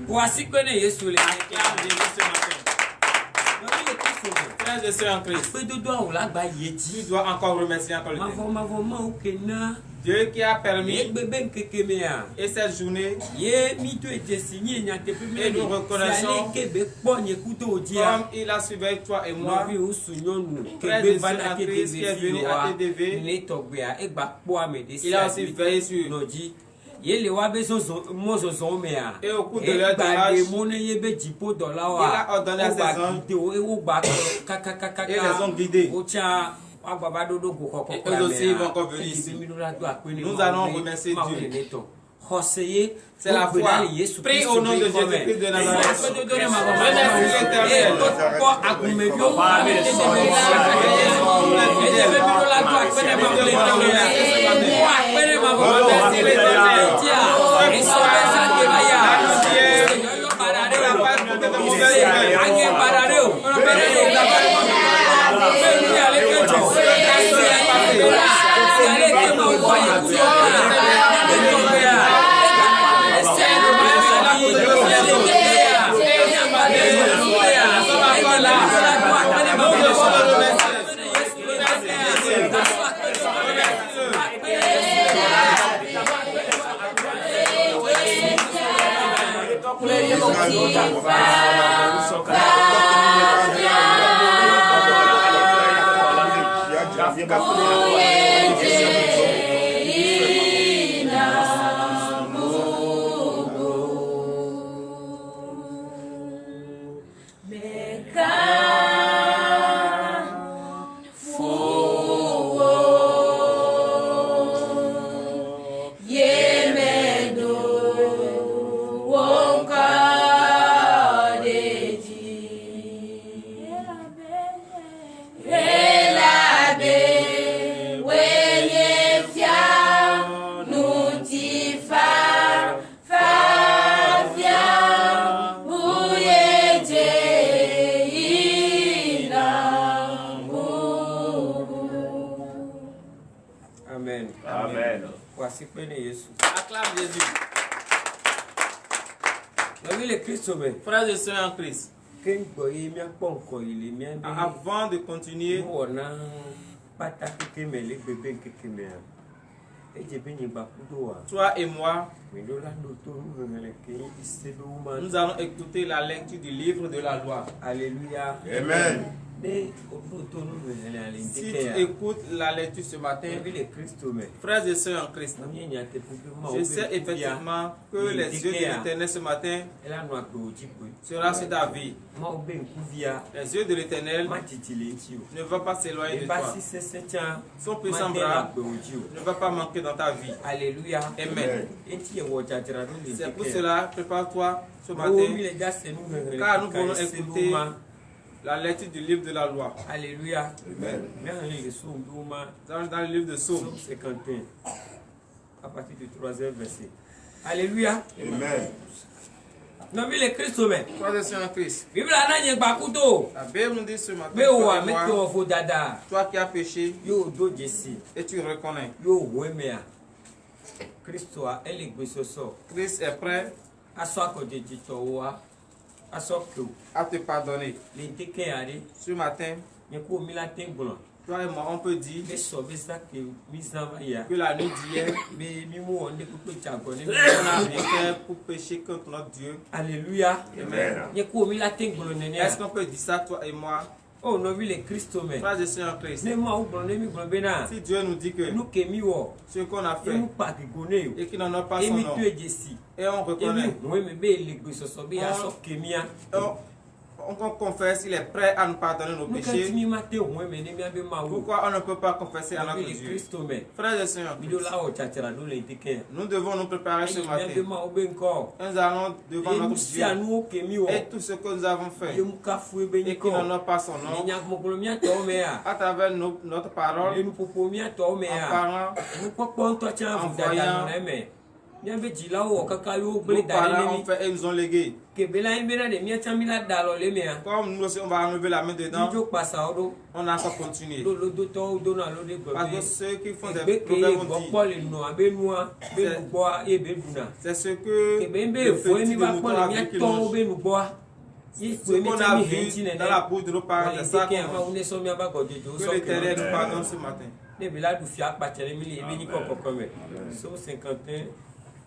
Voici que les Jésus les tu dois encore remercier encore le Dieu qui a permis et cette journée et nous reconnaissons comme il a suivi toi et moi frère de Christ qui est venu à TDV. Il a aussi veillé sur nos vies. Et au cours de leur démarche, il a ordonné à ses anges et les ont guidés. Et eux aussi vont encore venir ici. Nous allons remercier Dieu. C'est la foi. Prie au nom de Jésus-Chrisst de Nazareth. Remercie l'Éternel. Acclame Jésus. Frères et sœurs en Christ. Avant de continuer, toi et moi, nous allons écouter la lecture du livre de la loi. Alléluia. Amen. Si tu écoutes la lecture ce matin, frères et sœurs en Christ, je sais effectivement que les yeux de l'Éternel ce matin sera sur ta vie. Les yeux de l'Éternel ne vont pas s'éloigner de toi. Son puissant bras ne va pas manquer dans ta vie. Alléluia. Amen. C'est pour cela, prépare-toi ce matin, car nous voulons écouter la lecture du livre de la loi. Alléluia. Amen. Dans le livre de Psaume 51, à partir du 3e verset. Alléluia. Amen. Non, mais le Christ, Frères et sœurs en Christ, Bible n'a pas bakuto. la Bible nous dit ce matin, Mais toi ouais, et mais moi, tu vas dada. toi qui as péché Yo do jesi. et tu reconnais, Yo wemea. Christo a elle gbesoso. Christ est prêt Aso akojeji towa. Aso keu. à te pardonner. Le teke ari. Ce matin, Nyeko mila tengbon. toi et moi, on peut dire Me so besa ke mizava ya. que la nuit d'hier, Me mimu onde kuto chagone. on a fait pour pécher contre notre Dieu. Alléluia. Amen. Nyeko mila tengbon nene. Est-ce qu'on peut dire ça, toi et moi? Oh, nous vivons les Christ. Frères et sœurs en Christ. Si Dieu nous dit que ce qu'on a fait et qu'il n'en a pas son nom, et on reconnaît, on confesse, il est prêt à nous pardonner nos péchés. Pourquoi on ne peut pas confesser à notre Dieu? Frères et sœurs, nous devons nous préparer ce matin. Nous allons devant notre Dieu et tout ce que nous avons fait et qu'il n'en a pas son nom, à travers notre parole, en parlant, en voyant. Nos parents ont fait et nous ont légué. Comme nous aussi on va enlever la main dedans, on a encore continué. Parce que ceux qui font des problèmes ont dit, c'est ce que le petit de mouton a vu qu'il mange. Ce qu'on a vu dans la bouche de nos parents, c'est ça qu'on mange. Que l'Éternel nous pardonne ce matin. Psaume 51,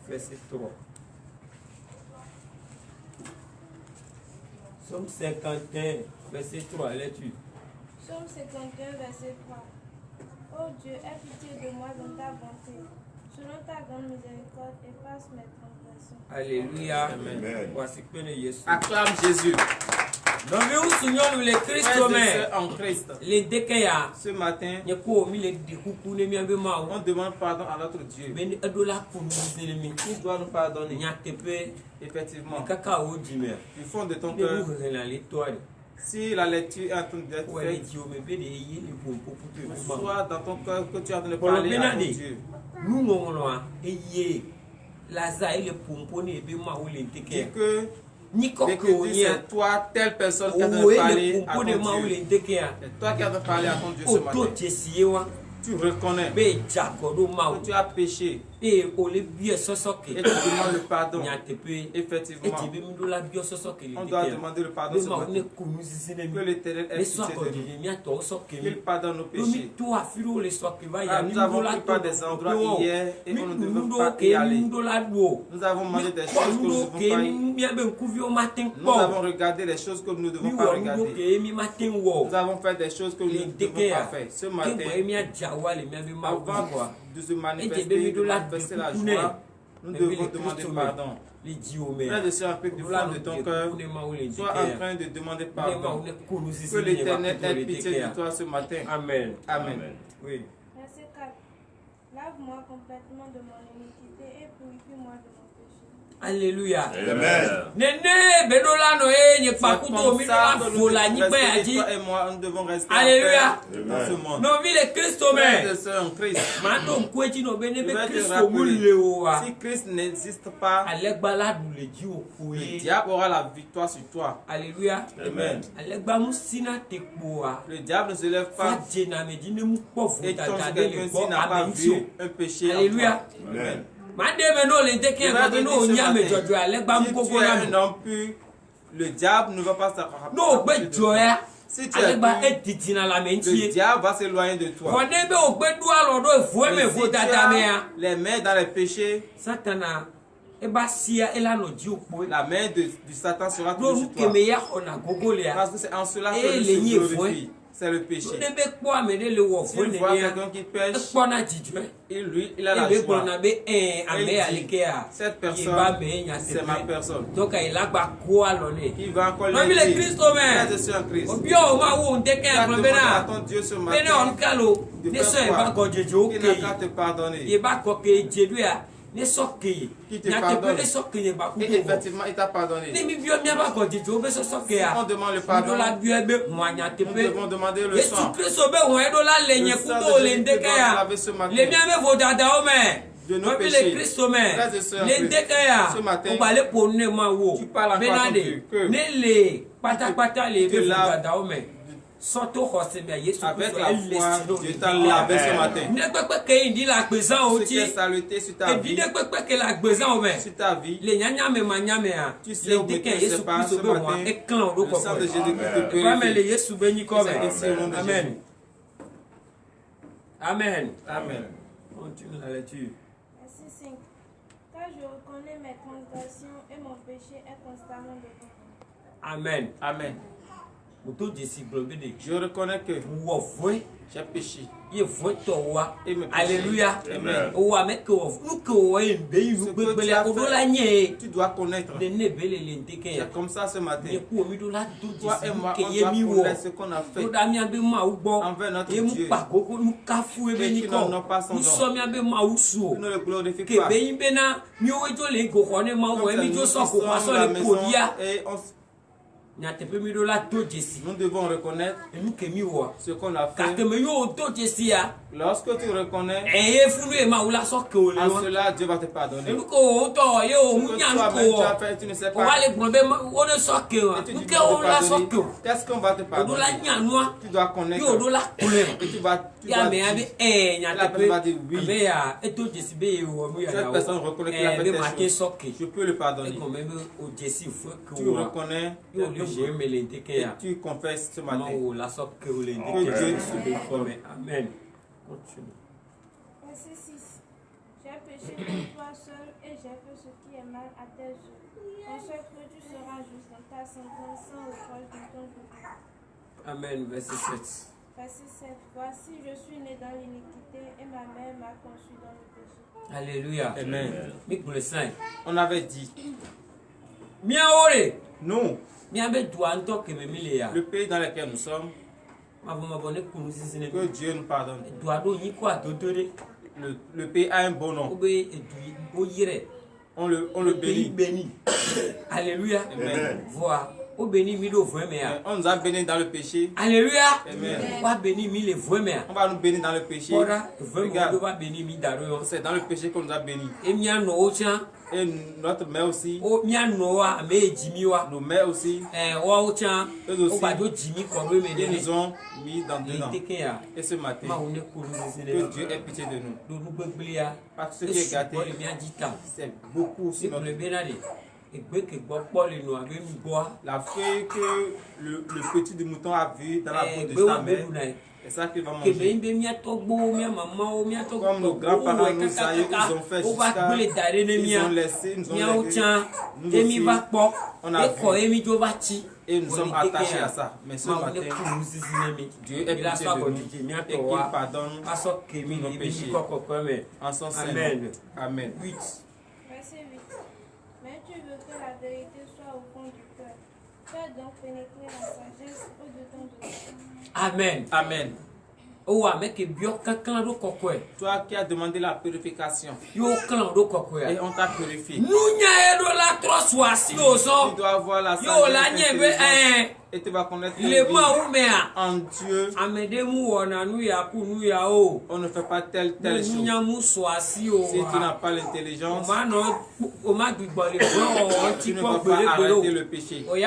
verset 3. Psaume 51, verset 3, lis-tu. Psaume 51, verset 3. Ô Dieu, aie pitié de moi dans ta bonté. Selon ta grande miséricorde, efface mes transgressions. Alléluia. Amen. Voici que Jésus. Acclame Jésus. Donc nous souvenons les Christ en Christ. Ce matin, on demande pardon à notre Dieu. Il doit nous pardonner. Effectivement, du fond de ton cœur, si la lecture est en train d'être faite, soit dans ton cœur que tu es en train de parler à ton Dieu. Et que dis c'est toi, telle personne qui a parlé à ton Dieu. C'est toi qui as parlé à ton Dieu ce matin. Tu reconnais que tu as péché et tu demandes le pardon. Effectivement, on doit demander le pardon ce matin. Que l'Éternel ait pitié de nous. Qu'il pardonne nos péchés. Nous avons pris par des endroits hier et on ne devait pas y aller. Nous avons mangé des choses que nous ne devons pas y aller. Nous avons regardé les choses que nous ne devons pas regarder. Nous avons fait des choses que nous ne devons pas faire. Ce matin, avant de se manifester, de manifester la joie, nous devons demander pardon. Frère de sœur, du fond de ton cœur, sois en train de demander pardon. Que l'Éternel ait pitié de toi ce matin. Amen. Amen. Oui. Verset 4. Lave-moi complètement de mon iniquité et purifie-moi de mon péché. Alléluia. Amen. Nene bedola no nye pakuto mi la fola ni pe aji. Alléluia. No vi le Christ men. Mato nkweji no bene be Christ mule wa. Si Christ n'existe pas, Alegbala du le ji le okoye. diable aura la victoire sur toi. Alléluia. Amen. Alegba musina tekpoa. Le diable ne se lève pas Fa na me di ne mu pofu et tombe tata sur de quelqu'un le s'il n'a pas vu un péché. Alléluia. Amen. Mademe no le teke ko no nyame jojo alegba mu koko na mi. Non plus, le diable ne va pas s'accaparer. No gbe joya. Si tu es le diable va s'éloigner de toi. Et si tu as les mains dans les péchés, la main du Satan sera toujours sur toi. Parce que c'est en cela que Dieu se glorifie. C'est le péché. S'il voit quelqu'un qui pêche, et lui, il a la joie. Et il dit, cette personne, c'est ma personne. Donc il a Il va encore le dire. Christ. À ton Dieu ce matin, de faire quoi? Il n'a qu'à te pardonner. Qui te pardonne. Et effectivement, il t'a pardonné. Si on demande le pardon, nous devons demander le sang. Le sang de Jésus doit laver ce matin de nos péchés. Frères et sœurs, ce matin, tu parles encore à ton Dieu que avec la foi, Dieu t'a lavé ce matin. Ce qui est saluté sur ta vie, sur ta vie, tu sais ou bien tu ne sais pas ce matin, le sang de Jésus-Christ te purifie. Amen. Amen. Amen. Continue la lecture. Verset 5. Car je reconnais mes transgressions et mon péché est constamment devant moi. Amen. Amen. Je reconnais que j'ai péché. Alléluia. Amen. Tu dois connaître. C'est comme ça ce matin. Toi et moi, on doit connaître ce qu'on a fait envers notre Dieu. Et qui n'ont pas son nom. Nous ne le glorifions pas. Nous devons reconnaître ce qu'on a fait. Lorsque tu reconnais, en cela Dieu va te pardonner. Ce que toi-même tu as fait, tu ne sais pas. Et tu dis qu'est-ce qu'on va te pardonner? Tu dois connaître. Et tu vas dire, la personne va dire oui. Cette personne reconnaît qu'il a fait des choses. Je peux le pardonner. Tu reconnais et tu confesses ce matin. Que Dieu te bénisse. Amen. Verset 6. J'ai péché contre toi seul et j'ai fait ce qui est mal à tes yeux. En ce que tu seras juste dans ta sentence sans reproche de ton jugement. Amen. Verset 7. Verset 7. Voici, je suis né dans l'iniquité et ma mère m'a conçu dans le péché. Alléluia. Amen. On avait dit, nous, le pays dans lequel nous sommes, que Dieu nous pardonne. Le pays a un bon nom. On le bénit. Alléluia. Amen. Voilà. On nous a bénis dans le péché. Alléluia. Amen. On va nous bénir dans le péché. Regarde, c'est dans le péché qu'on nous a bénis. Et notre mère aussi. Nos mères aussi. Eux aussi. Ils nous ont mis dans dedans. Et ce matin, que Dieu ait pitié de nous. Parce que ce qui est gâté, c'est beaucoup sur notre vie. La feuille que le petit du mouton a vu dans la bouche de sa mère, c'est ça qu'il va manger. Comme nos grands-parents, nos aïeux, ils ont fait jusqu'à... Ils ont laissé, ils nous ont légué. Nous aussi, on a vu. Et nous sommes attachés à ça. Mais ce matin, Dieu est pitié de nous et qu'il pardonne nos péchés. En son sein. Amen. Verset 8. Mais tu veux que la vérité soit au fond du cœur. Fais donc pénétrer la sagesse au-dedans de toi. Amen. Amen. Toi qui as demandé la purification. Et on t'a purifié. Tu dois avoir la sagesse. Et tu vas connaître en Dieu. On ne fait pas telle chose. Si tu n'as pas l'intelligence, tu ne vas pas arrêter le péché. Toi,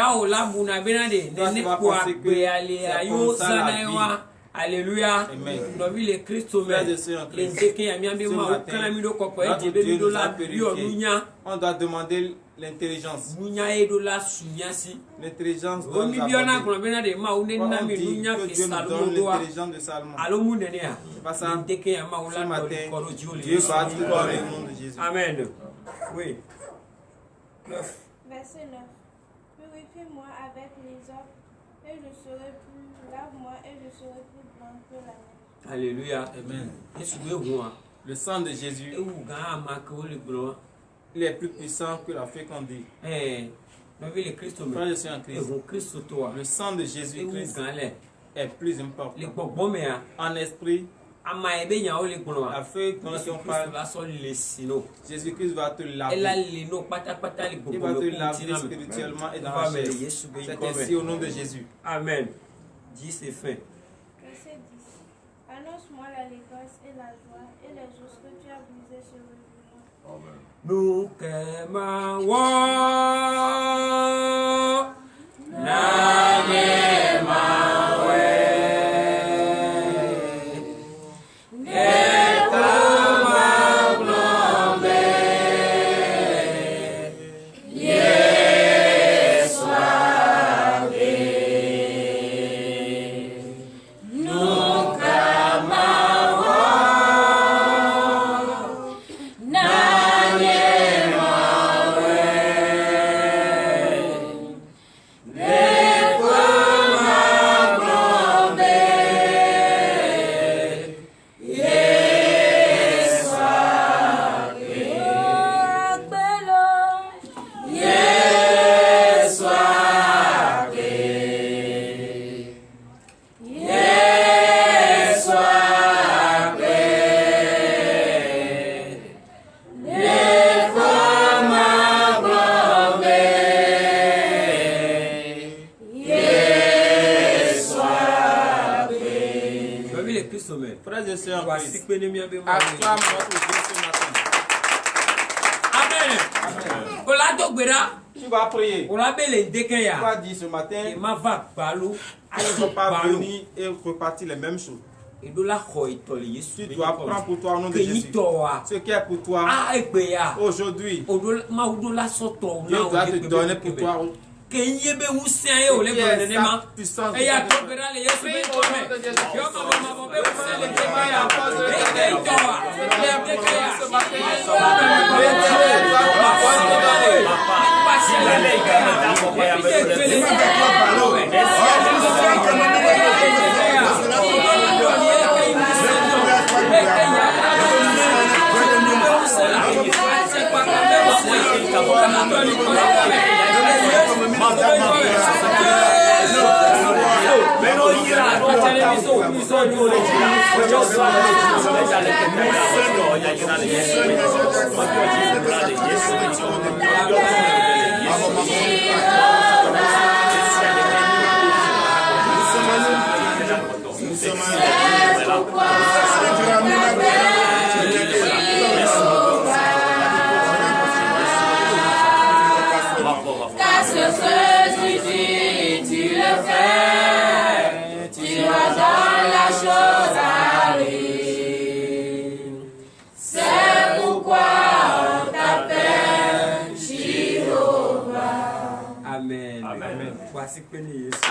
tu vas penser que c'est comme ça la vie. Alléluia. Amen. Les Christ ce matin, Dieu nous a purifié. On doit demander l'intelligence. L'intelligence doit nous aborder. On dit que Dieu nous donne l'intelligence de Salomon. C'est pas ça. Ce matin, Dieu va te donner au nom de Jésus. Amen. Oui. Verset 9. Purifie-moi avec les hommes et je serai plus. Lave-moi et je serai plus blanc que la neige. Alléluia. Amen. Le sang de Jésus, il est plus puissant que la fécondité. Frère, je suis en Christ. Le sang de Jésus-Christ est plus important. En esprit, la feuille dont on parle, Jésus-Christ va te laver. Il va te laver spirituellement et dans la chair. C'est ainsi au nom de Jésus. Amen. 10 et fin. Verset 10. Annonce-moi l'allégresse et la joie et les os que tu as brisés sur le jour. Amen. Nous et sœurs en Christ, acclame notre Dieu ce matin. Amen. Tu vas prier. Tu vas dire ce matin, ils ne sont pas venus et repartir les mêmes choses. Tu dois prendre pour toi au nom de Jésus. Ce qui est pour toi aujourd'hui, Dieu doit te donner pour toi.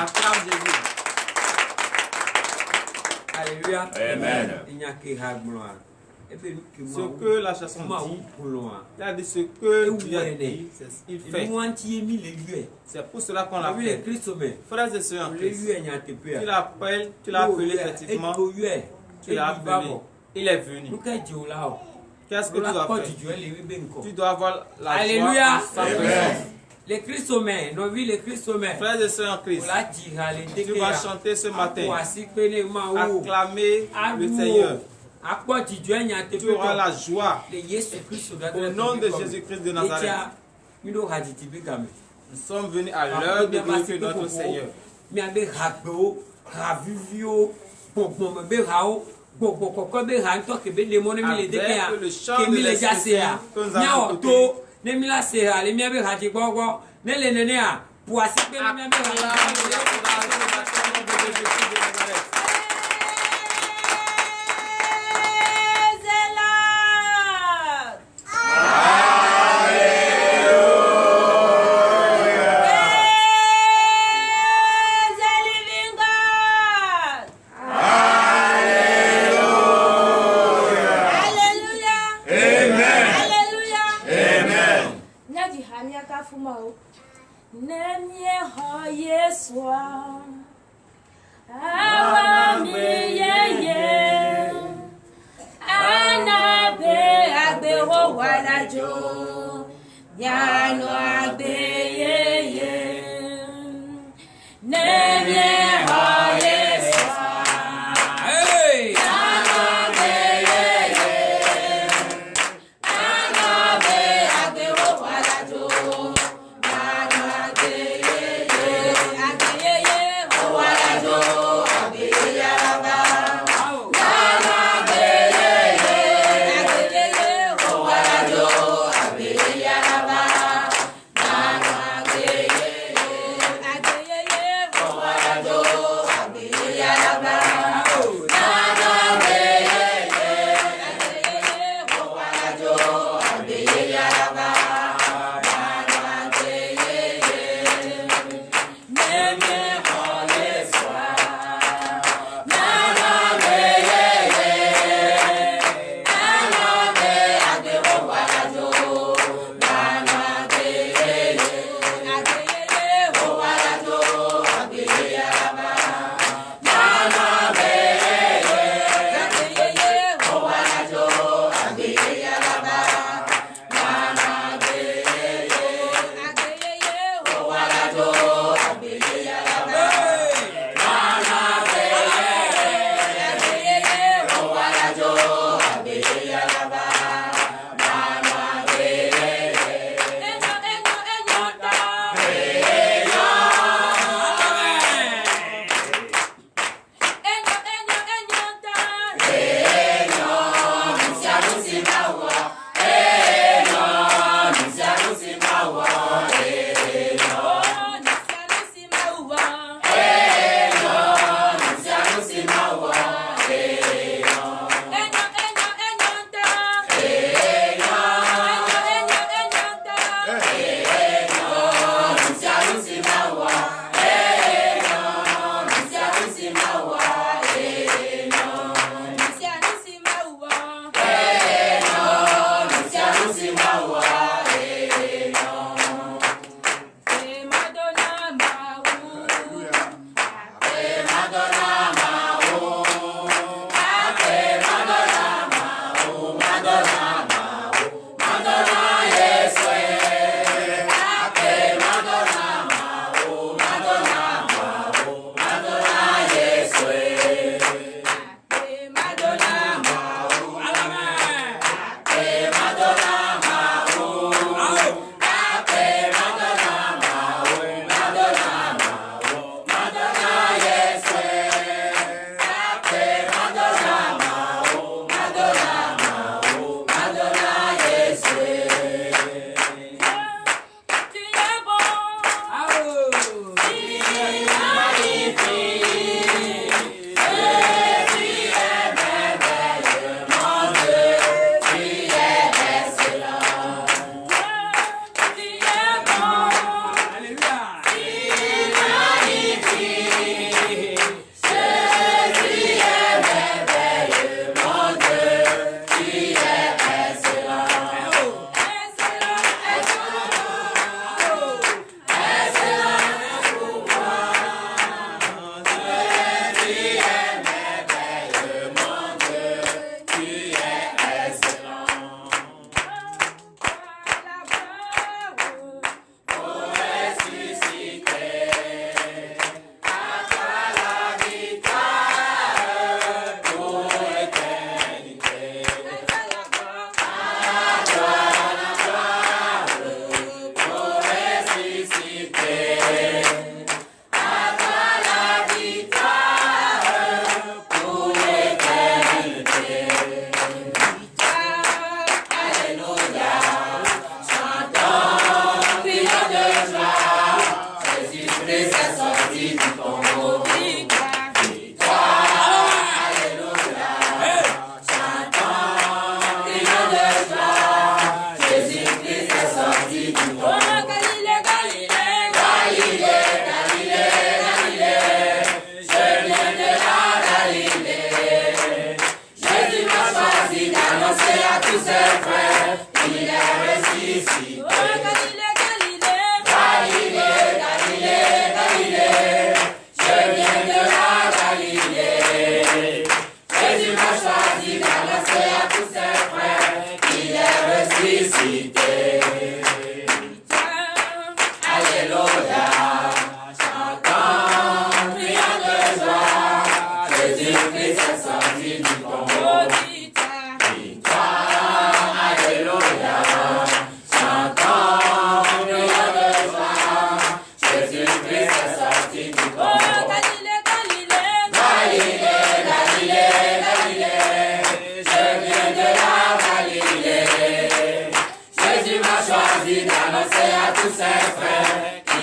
Acclame Jésus. Alléluia. Amen. Ce que la chanson dit, il a dit ce que Dieu a dit, il fait. C'est pour cela qu'on l'appelle. Frères et sœurs en Christ, tu l'as appelé effectivement, tu l'as appelé, il est venu. Qu'est-ce que tu dois faire? Tu dois avoir la Alléluia. joie. Les Christomènes, nos vies, les Christomènes. Frères et sœurs en Christ, tu vas chanter ce matin, acclamer le Seigneur. Tu auras la joie au nom de Jésus-Christ de Nazareth. Nous sommes venus à l'heure de glorifier notre Seigneur. Avec le chant de l'Esprit que nous avons écouté,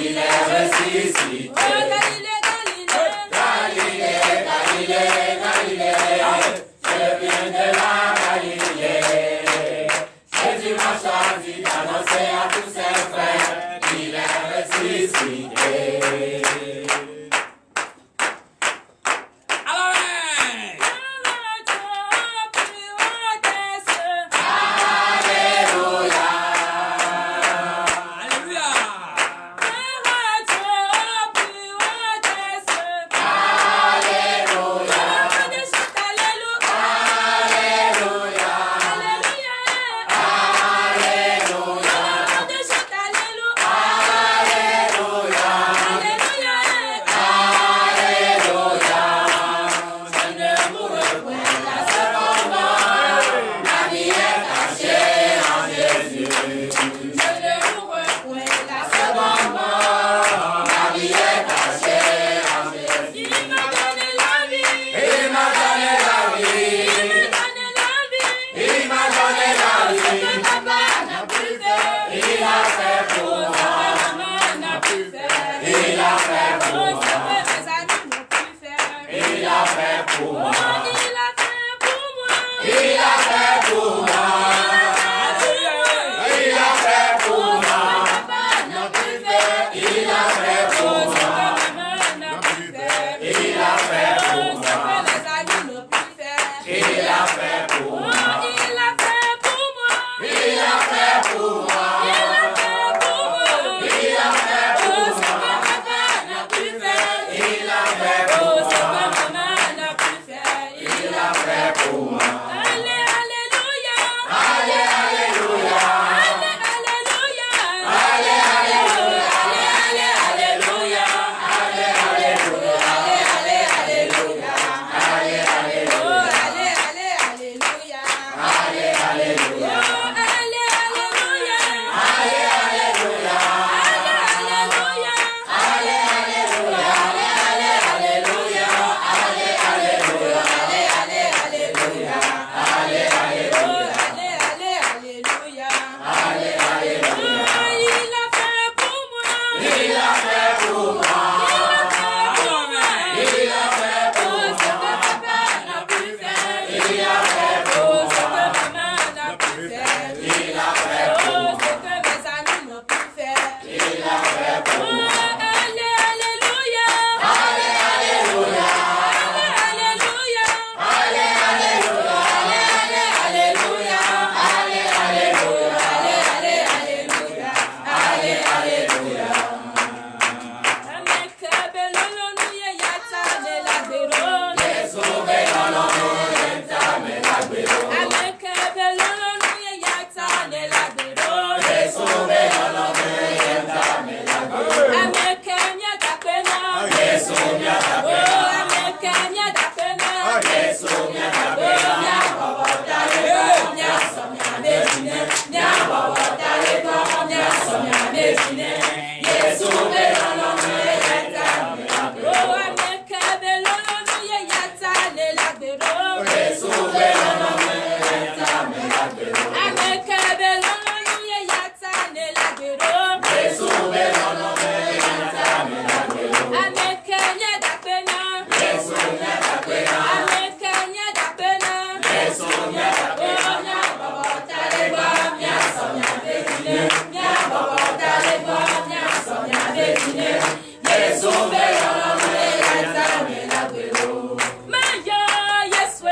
il est ressuscité. Oh, Galilée, Galilée, Galilée, Galilée, je viens de la Galilée. Jésus m'a choisi d'annoncer à tous ses frères qu'il est ressuscité. Maya, yes,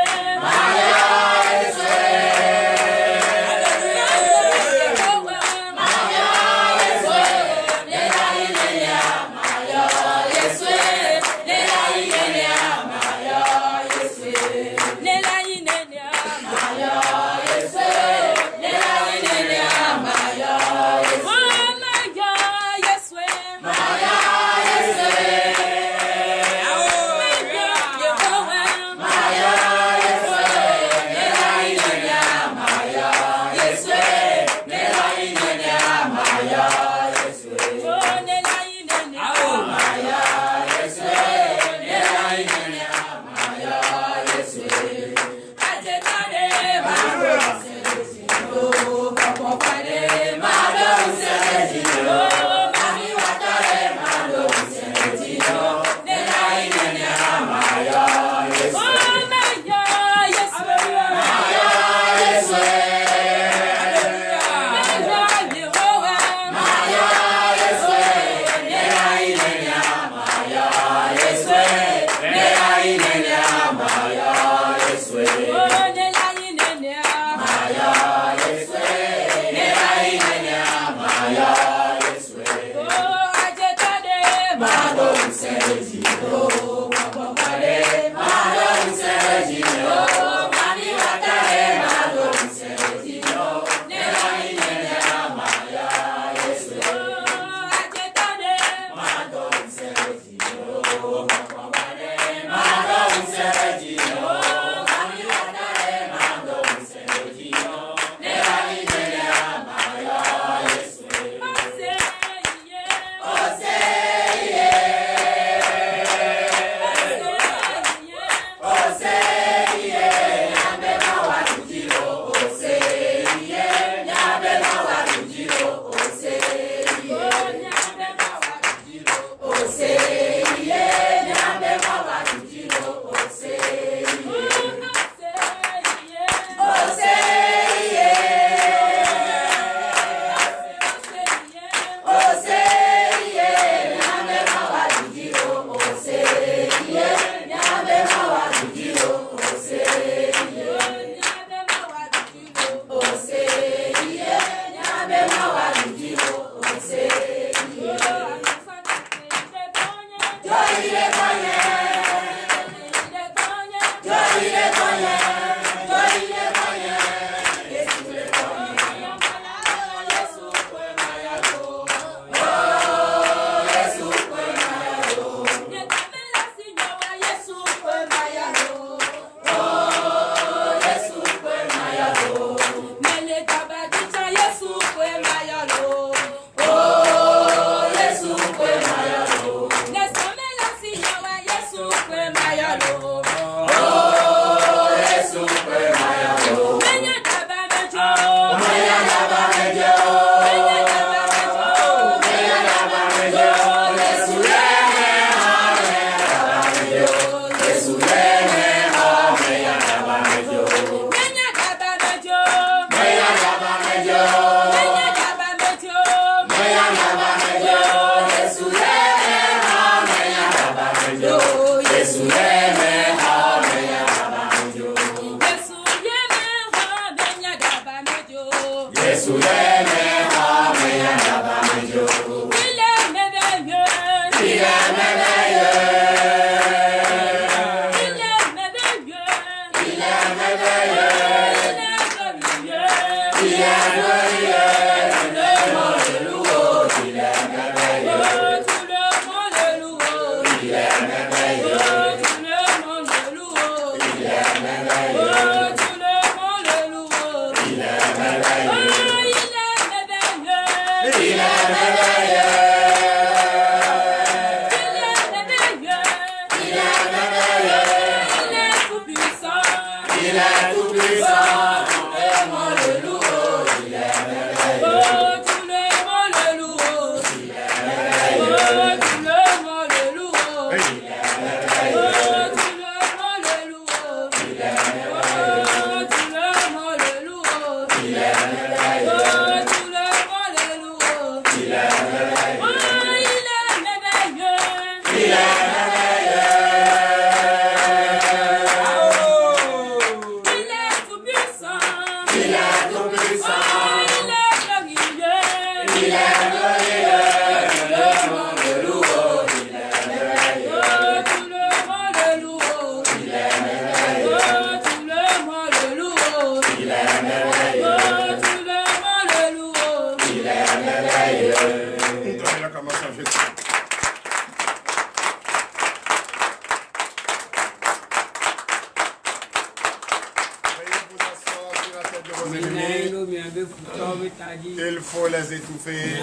Il faut les étouffer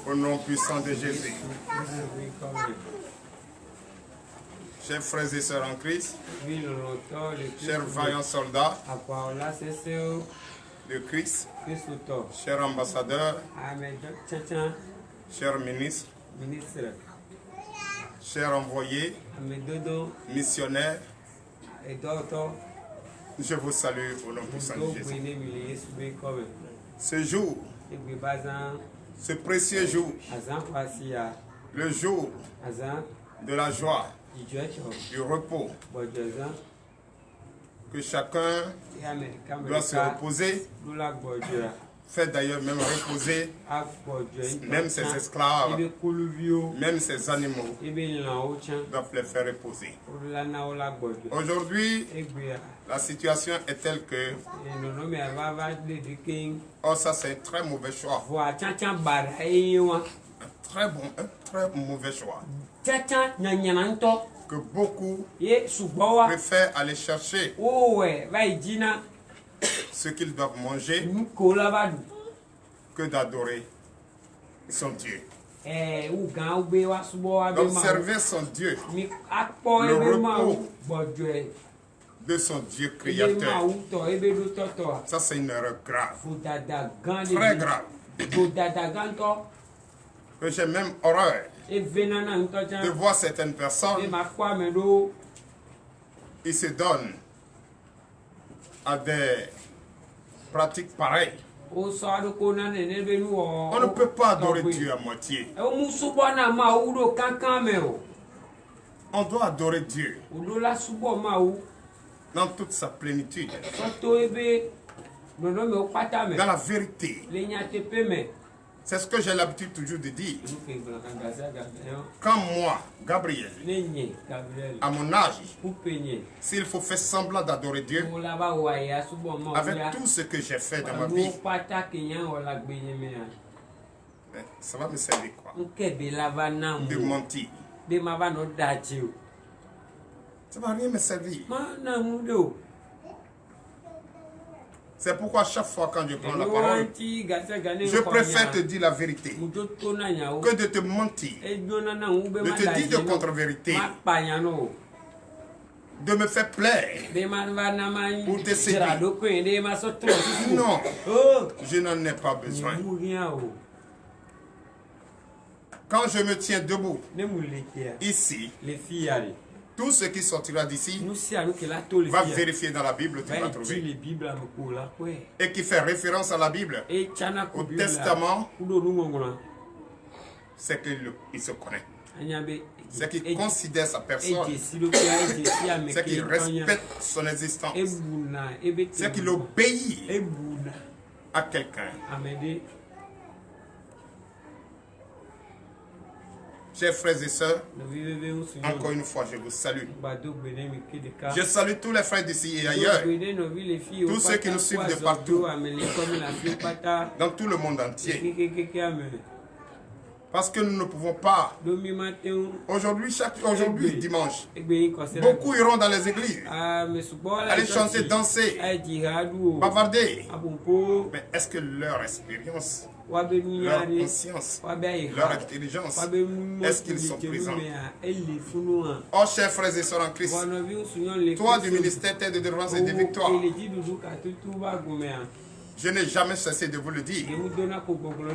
au nom puissant de Jésus. Chers frères et sœurs en Christ, chers vaillants soldats de Christ, chers ambassadeurs, chers ministres, chers envoyés, missionnaires, je vous salue au nom puissant de Jésus. Ce jour, ce précieux jour, le jour de la joie, du repos, que chacun doit se reposer, fait d'ailleurs même reposer, même ses esclaves, même ses animaux, doivent les faire reposer. Aujourd'hui, la situation est telle que, oh ça c'est un très mauvais choix. Un très mauvais choix. Que beaucoup préfèrent aller chercher ce qu'ils doivent manger que d'adorer son Dieu. D'observer son Dieu, le repos de son Dieu créateur. Ça c'est une erreur grave, très grave, que j'ai même horreur de voir certaines personnes, ils se donnent à des pratiques pareilles. On ne peut pas adorer Dieu à moitié. On doit adorer Dieu dans toute sa plénitude, dans la vérité. C'est ce que j'ai l'habitude toujours de dire. Quand moi, Gabriel, à mon âge, s'il faut faire semblant d'adorer Dieu, avec tout ce que j'ai fait dans ma vie, ça va me servir quoi? De mentir. Ça va rien me servir. C'est pourquoi chaque fois quand je prends la parole, je préfère te dire la vérité que de te mentir, de te dire de contre-vérité, de me faire plaire pour te séduire. Non, je n'en ai pas besoin. Quand je me tiens debout, ici, tout ce qui sortira d'ici va vérifier dans la Bible, tu vas trouver. Et qui fait référence à la Bible, au Testament, c'est qu'il se connaît. C'est qu'il considère sa personne. C'est qu'il respecte son existence. C'est qu'il obéit à quelqu'un. Chers frères et sœurs, encore une fois, je vous salue. Je salue tous les frères d'ici et ailleurs, tous ceux qui nous suivent de partout, dans tout le monde entier. Parce que nous ne pouvons pas. Aujourd'hui, dimanche, beaucoup iront dans les églises, aller chanter, danser, bavarder. Mais est-ce que leur expérience, leur conscience, leur intelligence, est-ce qu'ils sont présents? Oh, chers frères et sœurs en Christ, toi du ministère de délivrance et de victoire, je n'ai jamais cessé de vous le dire.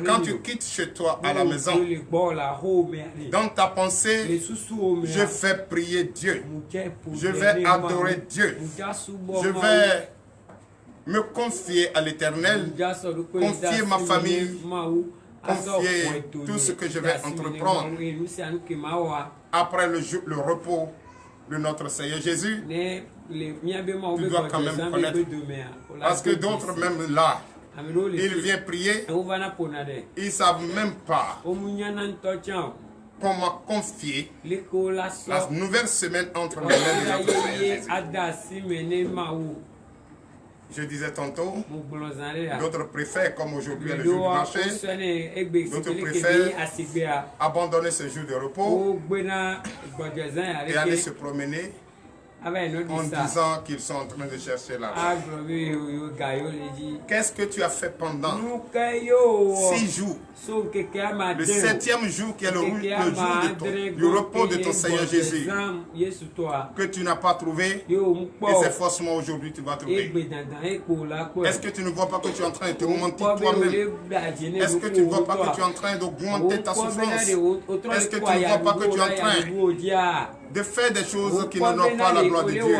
Quand tu quittes chez toi à la maison, dans ta pensée, je vais prier Dieu. Je vais adorer Dieu. Je vais me confier à l'Éternel, confier ma famille, confier tout ce que je vais entreprendre. Après le repos de notre Seigneur Jésus, tu dois quand même connaître. Parce que d'autres même là, ils viennent prier, ils ne savent même pas comment confier la nouvelle semaine entre les mains de notre Seigneur Jésus. Je disais tantôt, d'autres préfèrent, comme aujourd'hui est le jour du marché, d'autres préfèrent abandonner ce jour de repos et aller se promener en disant qu'ils sont en train de chercher l'argent. Qu'est-ce que tu as fait pendant 6 jours? Le 7e jour qui est le jour du repos de ton Seigneur Jésus, que tu n'as pas trouvé, et c'est forcément aujourd'hui que tu vas trouver. Est-ce que tu ne vois pas que tu es en train de te mentir toi-même? Est-ce que tu ne vois pas que tu es en train d'augmenter ta souffrance? Est-ce que tu ne vois pas que tu es en train de faire des choses qui n'honorent pas la gloire de Dieu?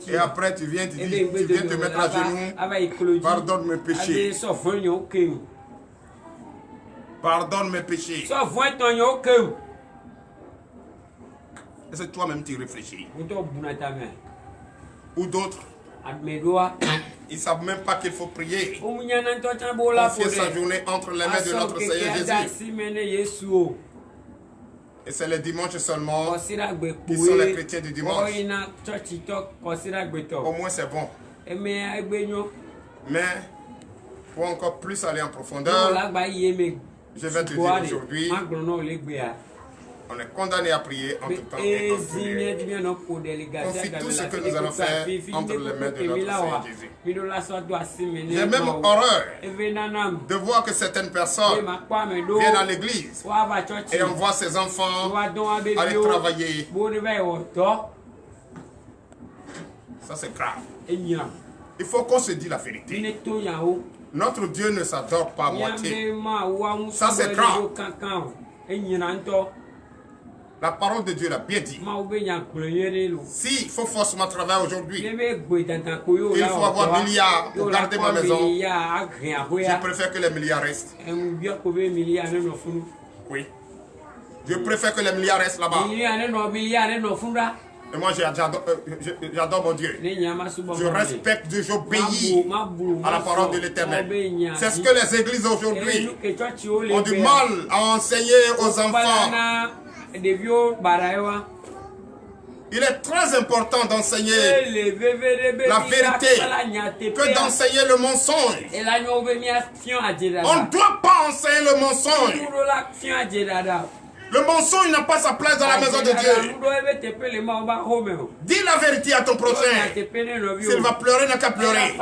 Et après tu viens te mettre à genoux. Pardonne mes péchés. Pardonne mes péchés. Est-ce que toi-même tu réfléchis? Ou d'autres, ils ne savent même pas qu'il faut prier. Confier sa journée entre les mains de notre Seigneur Jésus. Et c'est les dimanches seulement qui sont les chrétiens du dimanche. Au moins c'est bon. Mais pour encore plus aller en profondeur, je vais te dire aujourd'hui, on est condamné à prier en tout temps et en tout lieu. Confie tout ce que nous allons faire entre les mains de notre Seigneur Jésus. J'ai même horreur de voir que certaines personnes viennent à l'église et on voit ses enfants aller travailler. Ça c'est grave. Il faut qu'on se dise la vérité. Notre Dieu ne s'adore pas à moitié. Ça c'est grave. La parole de Dieu l'a bien dit. S'il faut forcément travailler aujourd'hui, il faut avoir milliards pour garder ma maison. Je préfère que les milliards restent. Oui. Je préfère que les milliards restent là-bas. Et moi, j'adore mon Dieu. Je respecte Dieu, j'obéis à la parole de l'Éternel. C'est ce que les églises aujourd'hui ont du mal à enseigner aux enfants. Il est très important d'enseigner la vérité que d'enseigner le mensonge. On ne doit pas enseigner le mensonge. Le mensonge n'a pas sa place dans la maison de Dieu. Dis la vérité à ton prochain. S'il va pleurer, n'a qu'à pleurer.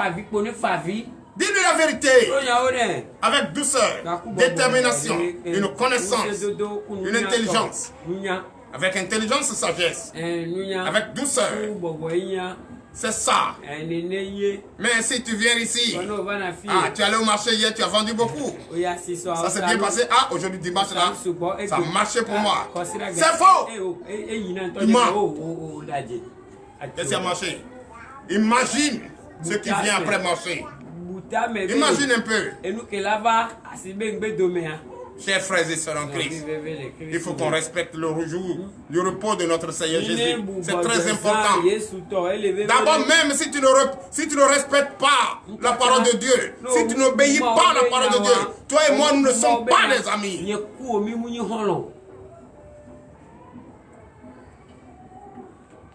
Dis-lui la vérité avec douceur, détermination, une connaissance, une intelligence. Avec intelligence et sagesse. Avec douceur. C'est ça. Mais si tu viens ici, tu es allé au marché hier, tu as vendu beaucoup. Ça s'est bien passé. Ah, aujourd'hui dimanche là, ça a marché pour moi. C'est faux. Il ment. Qu'est-ce qui a marché? Imagine ce qui vient après marcher. Imagine un peu. Chers frères et sœurs en Christ, il faut qu'on respecte le repos de notre Seigneur Jésus. C'est très important. D'abord, même si tu ne respectes pas la parole de Dieu, si tu n'obéis pas à la parole de Dieu, toi et moi, nous ne sommes pas des amis.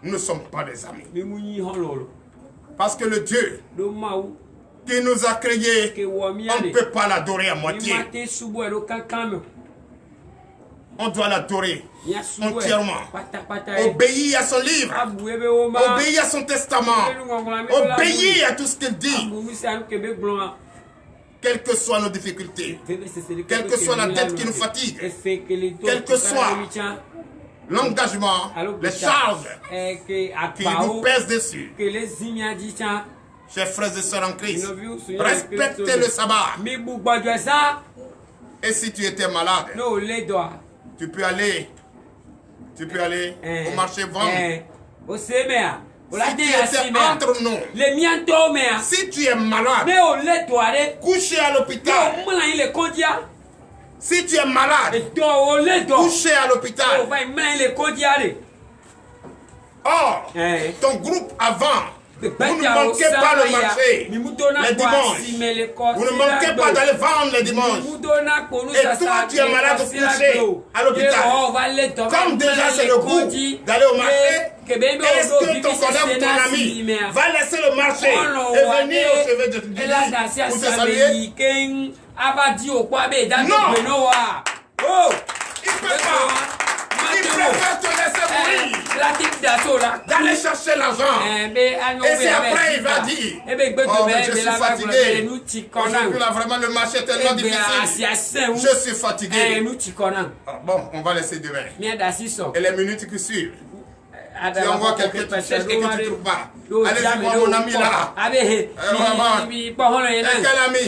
Nous ne sommes pas des amis. Parce que le Dieu qui nous a créés, on ne peut pas l'adorer à moitié. On doit l'adorer entièrement. Obéir à son livre. Obéir à son testament. Obéir à tout ce qu'il dit. Quelles que soient nos difficultés. Quelle que soit la dette qui nous fatigue. Quel que soit l'engagement, les charges qui nous pèsent dessus. Chers frères et sœurs en Christ, respectez le sabbat. Et si tu étais malade, tu peux aller au marché vendre. Si tu étais entre nous, si tu es malade, couché à l'hôpital. Si tu es malade, couché à l'hôpital. Or, ton groupe avant, vous ne manquez pas le marché les dimanches. Vous ne manquez pas d'aller vendre les dimanches. Et toi, tu es malade couché à l'hôpital. Comme déjà c'est le goût d'aller au marché, est-ce que ton collègue ou ton ami va laisser le marché et venir au chevet de Dieu pour te saluer? Non! Il ne peut pas. Il préfère te laisser mourir, d'aller chercher l'argent. Et c'est après il va dire, oh mais je suis fatigué. Aujourd'hui là vraiment le marché est tellement difficile. Je suis fatigué. Bon, on va laisser demain. Et les minutes qui suivent, tu envoies quelqu'un qui cherche et que tu ne trouves pas. Allez-y voir mon ami là. Et quel ami?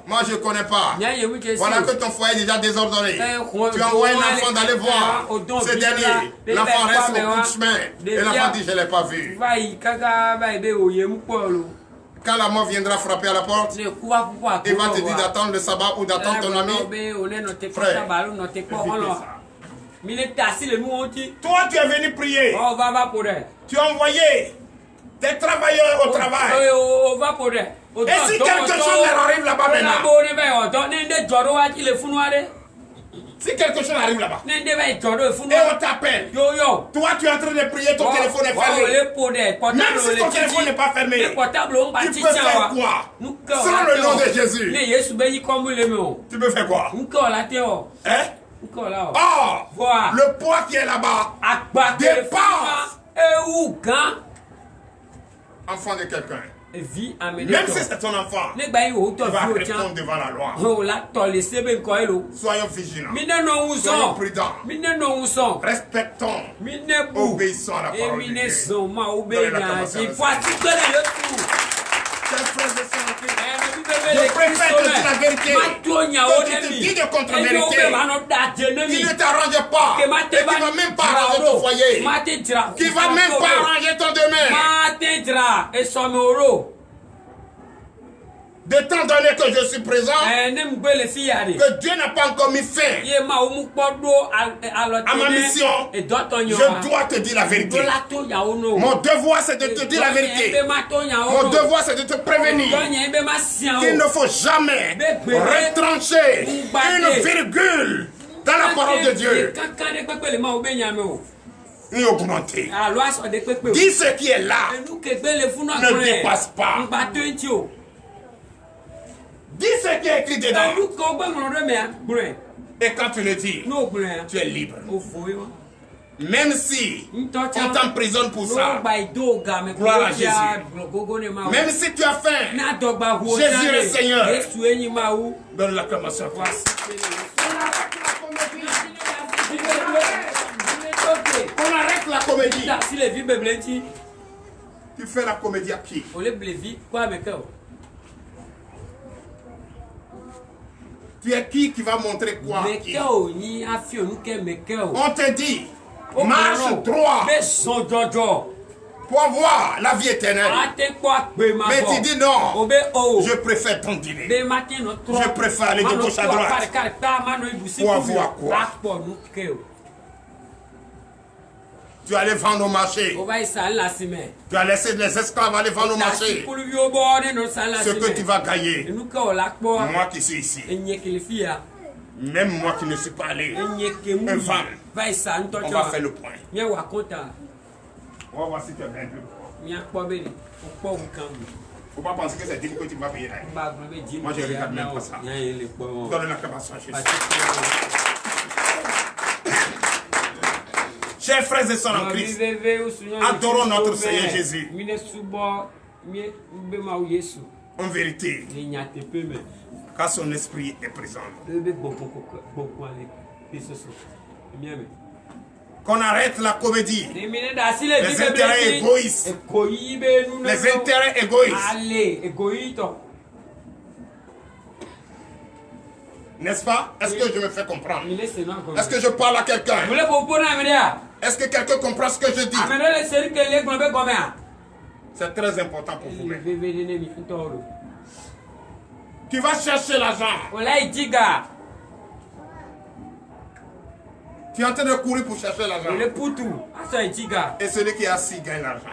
Moi je ne connais pas. Voilà que ton foyer est déjà désordonné. Tu envoies un enfant d'aller voir ce dernier. L'enfant reste au bout de chemin. Et l'enfant dit je ne l'ai pas vu. Quand la mort viendra frapper à la porte, il va te dire d'attendre le sabbat ou d'attendre ton ami. Frère, toi tu es venu prier. Tu as envoyé tes travailleurs au travail. Et si quelque chose leur arrive là-bas maintenant, si quelque chose arrive là-bas, et on t'appelle, toi tu es en train de prier, ton téléphone est fermé. Même si ton téléphone n'est pas fermé, tu peux faire quoi? Sans le nom de Jésus, tu peux faire quoi? Hein? Or, le poids qui est là-bas dépasse enfant de quelqu'un. Même si c'est ton enfant, tu vas répondre devant la loi. Soyons vigilants. Soyons prudents. Respectons. Obéissons à la parole de Dieu. Je préfère te dire la vérité que tu te dis de contre-vérité qui ne t'arrange pas et qui ne va même pas arranger ton foyer, qui ne va même pas arranger ton demain. de temps donné que je suis présent, que Dieu n'a pas encore mis fin à ma mission, je dois te dire la vérité. Mon devoir, c'est de te dire la vérité. Mon devoir, c'est de te prévenir qu'il ne faut jamais retrancher une virgule dans la parole de Dieu. Ni augmenter. Dis ce qui est là. Ne dépasse pas. Dis ce qui est écrit dedans. Et quand tu le dis, tu es libre. Même si on t'emprisonne pour ça, gloire à Jésus. Même si tu as faim, Jésus est Seigneur. Donne l'acclamation. On arrête la comédie. Tu fais la comédie à qui? Tu es qui va montrer quoi à qui? On te dit, marche droit pour avoir la vie éternelle. Mais tu dis non, je préfère ton dîner. Je préfère aller de gauche à droite. Pour avoir quoi? Tu allais vendre au marché. Tu as laissé les esclaves aller vendre au marché. Ce que tu vas gagner. Moi qui suis ici. Même moi qui ne suis pas allé. On va faire le point. On va voir si tu as bien. Faut pas penser que c'est 10 que tu vas payer. Moi je regarde même pas ça. Donne l'acclamation à Jésus. Chers frères et sœurs en Christ, adorons notre Seigneur Jésus. En vérité, car son esprit est présent. Qu'on arrête la comédie, les intérêts égoïstes. Les intérêts égoïstes. N'est-ce pas? Est-ce que je me fais comprendre? Est-ce que je parle à quelqu'un? Est-ce que quelqu'un comprend ce que je dis? C'est très important pour vous. Tu vas chercher l'argent. Tu es en train de courir pour chercher l'argent. Et celui qui est assis gagne l'argent.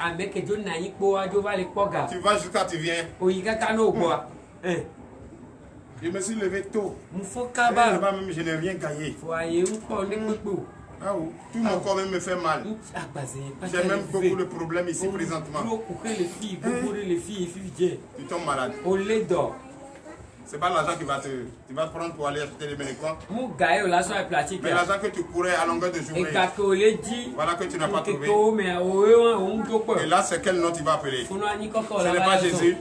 Tu vas jusqu'à tu viens. Je me suis levé tôt. Là-bas même, je n'ai rien gagné. Ah oui, tout mon corps même me fait mal. J'ai même beaucoup de problèmes ici présentement. Tu tombes malade. C'est pas l'argent qui va tu vas prendre pour aller acheter les médicaments. Mais l'argent que tu courais à longueur de journée. Voilà que tu n'as pas trouvé. Et là, c'est quel nom tu vas appeler? Ce n'est pas Jésus.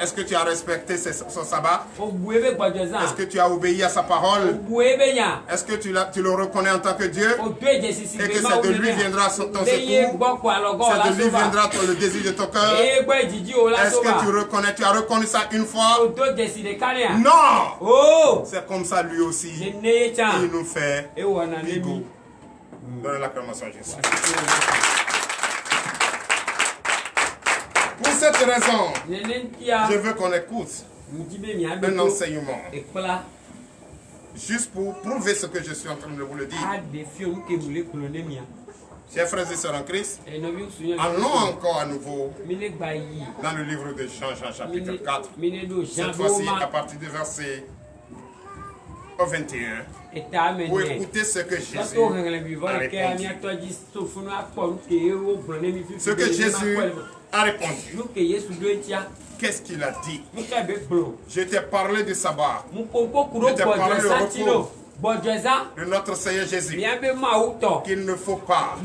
Est-ce que tu as respecté son sabbat? Est-ce que tu as obéi à sa parole? Est-ce que tu le reconnais en tant que Dieu? Et que c'est de lui viendra ton secours? C'est de lui viendra le désir de ton cœur? Est-ce que tu as reconnu ça une fois? Non! Oh! C'est comme ça lui aussi. Il nous fait bigot. Donne l'acclamation à Jésus. Pour cette raison, je veux qu'on écoute un enseignement. Juste pour prouver ce que je suis en train de vous le dire. Chers frères et sœurs en Christ, allons encore à nouveau dans le livre de Jean, chapitre 4. Cette fois-ci, à partir du verset 21, pour écouter ce que Jésus a répondu. Ce que Jésus a répondu. Qu'est-ce qu'il a dit? Je t'ai parlé du sabbat. Je t'ai parlé du repos de notre Seigneur Jésus. Qu'il ne faut pas.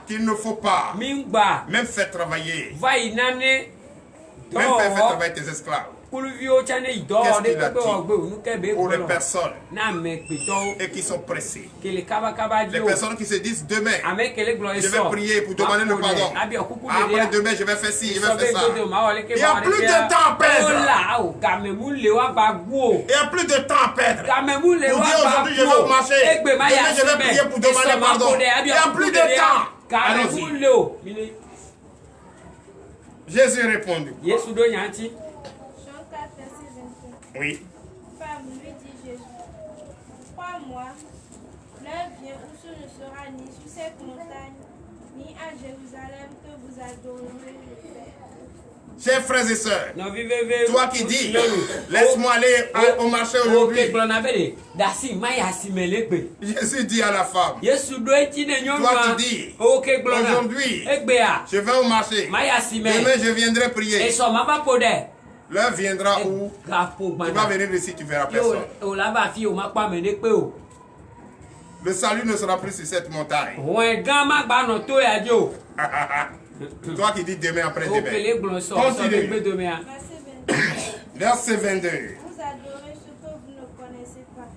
Qu'il ne faut pas. Même faire travailler. Même faire travailler tes esclaves. Qu'est-ce qu'il a dit pour les personnes et qui sont pressées? Les personnes qui se disent demain, je vais prier pour demander le pardon. Après demain, je vais faire ci, je vais faire ça. Il n'y a plus de temps à perdre. Il n'y a plus de temps à perdre. Pour dire aujourd'hui, je vais au marché. Demain, je vais prier pour demander pardon. Il n'y a plus de temps. Allons-y. Jésus répondit. Oui. Femme, lui dit Jésus, crois-moi, l'heure vient où ce ne sera ni sur cette montagne, ni à Jérusalem que vous adorerez le Père. Chers frères et sœurs, toi qui dis, laisse-moi aller au marché aujourd'hui. Jésus dit à la femme, toi qui dis, aujourd'hui, je vais au marché, demain je viendrai prier. L'heure viendra où tu vas venir ici, tu verras personne. Le salut ne sera plus sur cette montagne. Toi qui dis demain après demain. Continue. Verset 22. Vous adorez ce que vous ne connaissez pas.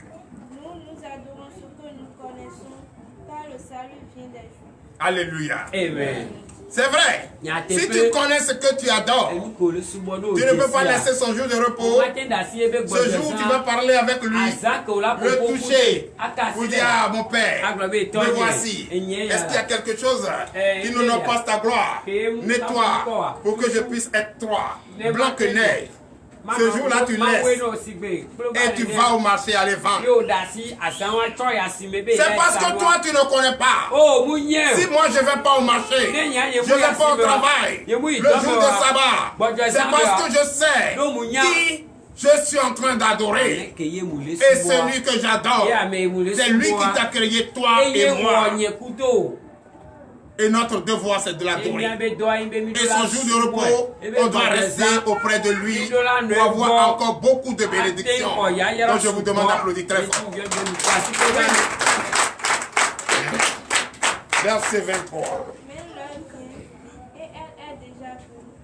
Nous adorons ce que nous connaissons, car le salut vient des Juifs. Alléluia. Amen. C'est vrai. Si tu connais ce que tu adores, tu ne peux pas laisser son jour de repos. Ce jour, tu vas parler avec lui, le toucher, vous dire, ah mon Père, me voici. Est-ce qu'il y a quelque chose qui ne nous passe ta gloire? Nettoie pour que je puisse être toi, blanc que neige. Ce jour-là, tu laisses et tu vas au marché aller vendre. C'est parce que toi, tu ne connais pas. Si moi, je ne vais pas au marché, je ne vais pas au travail, le jour de sabbat, c'est parce que je sais qui je suis en train d'adorer. Et celui que j'adore, c'est lui qui t'a créé, toi et moi. Et notre devoir, c'est de l'adorer. Et son jour de repos, on doit rester auprès de lui pour avoir encore beaucoup de bénédictions. Donc je vous demande d'applaudir très fort. Verset 23. Mais l'heure vient, et elle est déjà venue,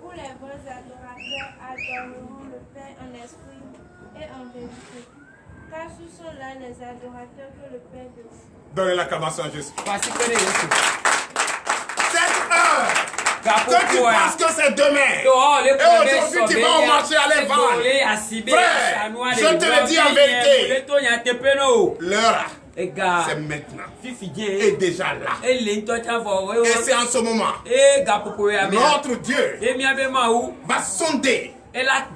où les vrais adorateurs adoreront le Père en esprit et en vérité. Car ce sont là les adorateurs que le Père désire. Donnez l'acclamation à Jésus. Cette heure que tu penses que c'est demain, et aujourd'hui tu vas au marché aller vendre. Frère, je te le dis en vérité, l'heure, c'est maintenant. Et déjà là. Et c'est en ce moment. Notre Dieu va sonder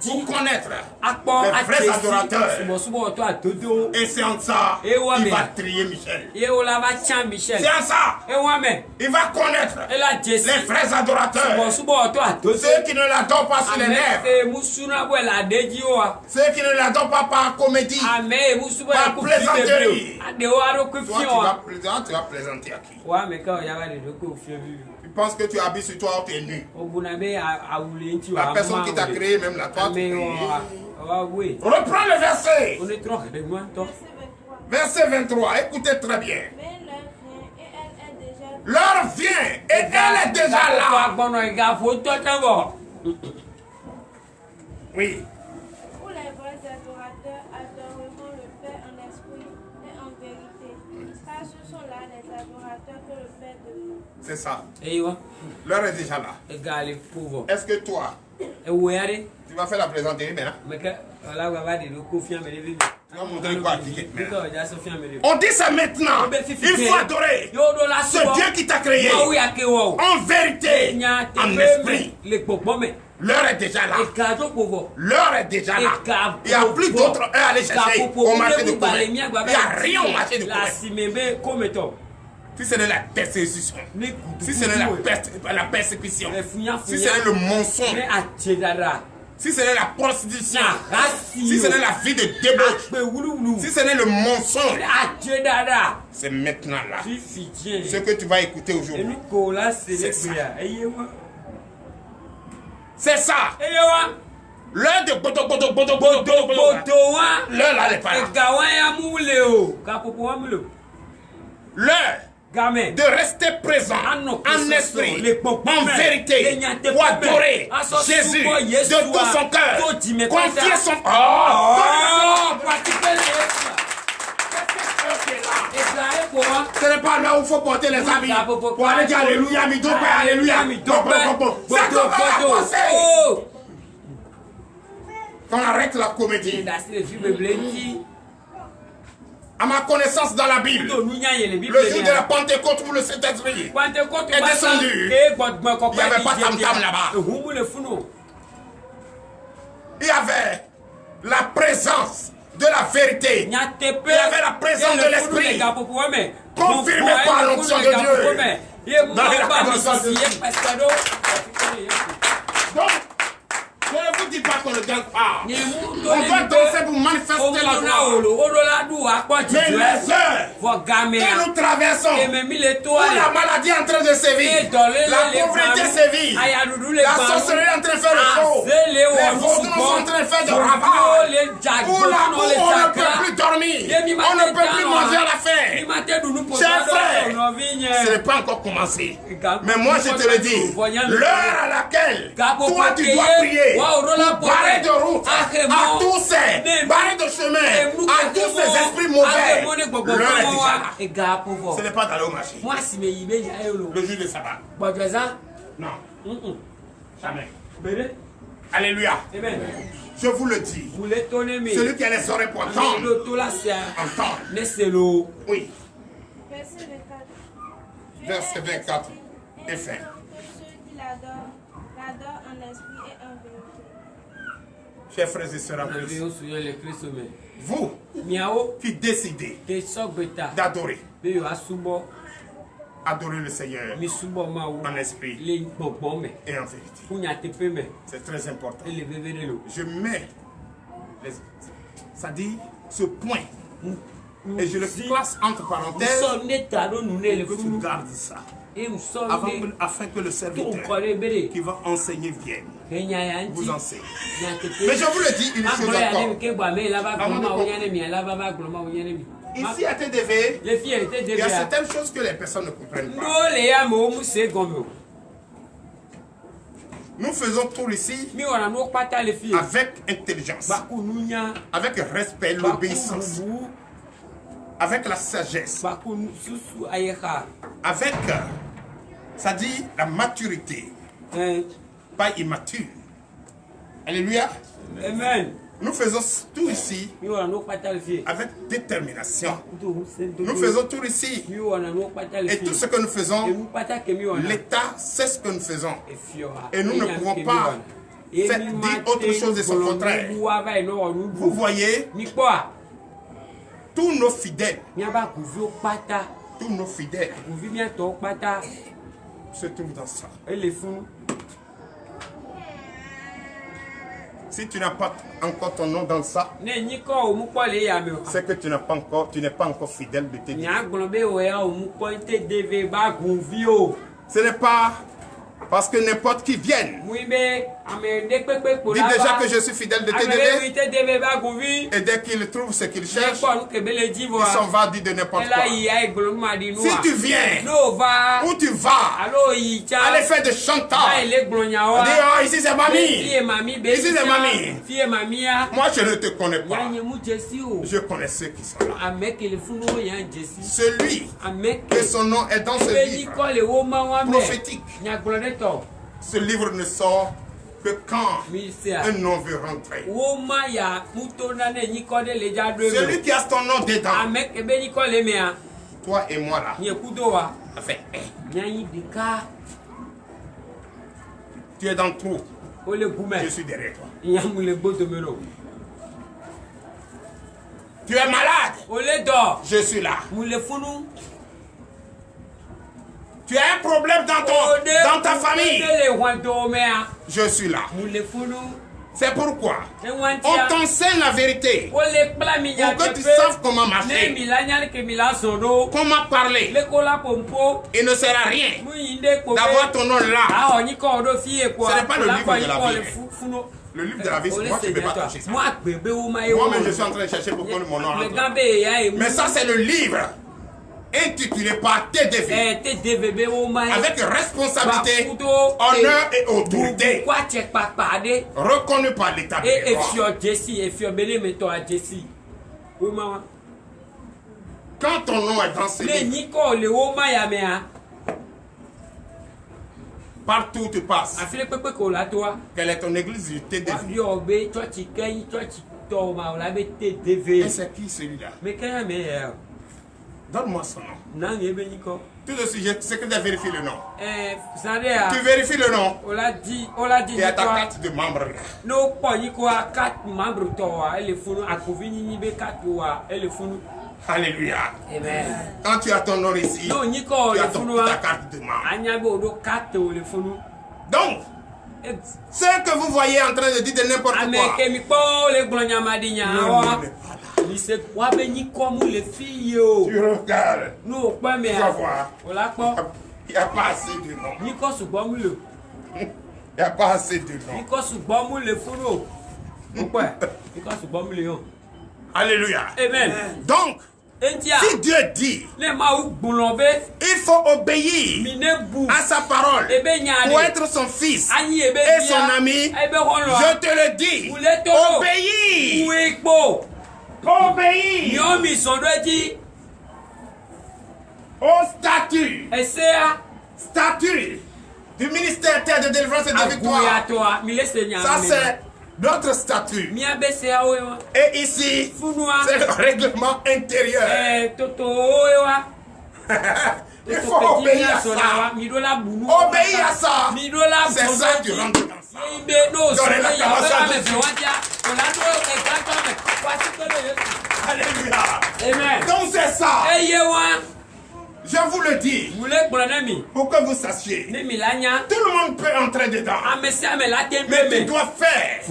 pour connaître les vrais adorateurs. Et c'est en ça il va trier Michel. C'est en ça il va connaître les vrais adorateurs. Ceux qui ne l'adorent pas sur les lèvres. Ceux qui ne l'adorent pas par comédie, par plaisanterie. Toi, tu vas plaisanter à qui? Tu penses que tu habilles sur toi ou tu es nu? La personne qui t'a créé, même la toi, reprends le verset. Verset 23, écoutez très bien. L'heure vient et elle est déjà là. Oui. Où les vrais adorateurs adoreront le Père en esprit et en vérité. Car ce sont là les adorateurs que le Père demande. C'est ça. L'heure est déjà là. Est-ce que toi, tu vas faire la plaisanterie maintenant? Tu vas montrer quoi? On dit ça maintenant. Il faut adorer ce Dieu qui t'a créé en vérité, en esprit. L'heure est déjà là. L'heure est déjà là. Il n'y a plus d'autres heures à aller chercher au marché de commerce. Il n'y a rien au marché de commerce. Si ce n'est la persécution, si ce n'est la persécution, si ce n'est le mensonge, si ce n'est la prostitution, si ce n'est la vie de débauche, si ce n'est le mensonge, c'est maintenant là. Ce que tu vas écouter aujourd'hui, c'est ça. C'est ça. L'heure de l'heure là n'est pas là. L'heure de rester présent en esprit, en vérité, pour adorer Jésus de tout son cœur, confier son... Ce n'est pas là où il faut porter les habits pour aller dire Alléluia, mi dope, Alléluia. C'est qu'on va passer. Qu'on arrête la comédie. À ma connaissance dans la Bible, le jour de la Pentecôte où le Saint-Esprit est descendu, il n'y avait pas tam-tam là-bas. Il y avait la présence de la vérité. Il y avait la présence de l'esprit. Confirmé par l'onction de Dieu. Dans la présence de Dieu. Donc, je ne vous dis pas qu'on ne danse pas. On doit danser pour manifester la joie. Mais les heures que nous traversons, où la maladie est en train de sévir, la pauvreté sévit, la sorcellerie est en train de faire le faux, les vaudous sont en train de faire de ravages, où on ne peut plus dormir, on ne peut plus manger à la faim. Chers frères, ce n'est pas encore commencé. Mais moi je te le dis, l'heure à laquelle toi tu dois prier, pour barrer de route à tous ces barrer de chemin, à tous ces esprits mauvais, l'heure est déjà là. Ce n'est pas d'aller au marché. Le jour de sabbat. Non. Jamais. Alléluia. Je vous le dis. Celui qui a les oreilles pour entendre. Entendre. Oui. Verset 24. Et fin. L'adore en esprit et en vérité. Chers frères et sœurs, vous qui décidez d'adorer, adorer le Seigneur en esprit et en vérité. C'est très important. Je mets, ça dit, ce point, et je le place entre parenthèses, que tu gardes ça. Afin que le serviteur qui va enseigner vienne, vous enseigne. Mais je vous le dis une chose encore. Ici à TDV, il y a certaines choses que les personnes ne comprennent pas. Nous faisons tout ici avec intelligence, avec respect, l'obéissance, avec la sagesse, avec, ça dit, la maturité, pas immature. Alléluia. Amen. Nous faisons tout ici avec détermination. Nous faisons tout ici. Et tout ce que nous faisons, l'État sait ce que nous faisons. Et nous ne pouvons pas faire dire autre chose de son contraire. Vous voyez, tous nos fidèles se trouvent dans ça. Si tu n'as pas encore ton nom dans ça, c'est que tu n'es pas encore fidèle de tes dieux. Ce n'est pas parce que n'importe qui vienne. Dis déjà que je suis fidèle de TDV. Et dès qu'il trouve ce qu'il cherche, il s'en va dire de n'importe quoi. Si tu viens, où tu vas, allez faire de chantage. Dis, oh, ici c'est mamie. Ici c'est mamie. Moi je ne te connais pas. Je connais ceux qui sont là. Celui que son nom est dans ce livre prophétique. Ce livre ne sort que quand un nom veut rentrer. Celui qui a ton nom dedans, toi et moi là, enfin, tu es dans le trou, je suis derrière toi. Tu es malade, je suis là. Tu as un problème dans ta famille, je suis là. C'est pourquoi on t'enseigne la vérité pour que tu saches comment marcher, comment parler. Il ne sert à rien d'avoir ton nom là. Ce n'est pas le livre de la vie. Le livre de la vie, moi je ne peux pas toucher ça. Moi-même je suis en train de chercher pourquoi mon nom rentre. Mais ça c'est le livre intitulé par TDV, avec responsabilité, honneur et autorité, reconnu par l'État. Quand ton nom est dans ce livre, partout où tu passes, quelle est ton église du TDV? Et c'est qui celui-là? Donne-moi son nom. Tout de suite, secrétaire, vérifie le nom. Tu vérifies le nom. Et à ta carte de membre là. Alléluia. Amen. Quand tu as ton nom ici, tu as ta carte de membre. Donc, ce que vous voyez en train de dire de n'importe quoi, tu regardes, tu vas voir, il n'y a pas assez de nom. Il n'y a pas assez de nom. Alléluia. Amen. Donc, si Dieu dit, il faut obéir à sa parole pour être son fils et son ami, je te le dis, obéis. Obéis au statut du ministère de délivrance et de victoire. Ça, c'est notre statut. Et ici, c'est le règlement intérieur. Il faut obéir à ça. Obéir à ça. C'est ça qui rentre dans ça. Donnez l'acclamation à Jésus. Alléluia. Amen. Donc c'est ça. Je vous le dis, pour que vous sachiez, tout le monde peut entrer dedans, mais tu dois faire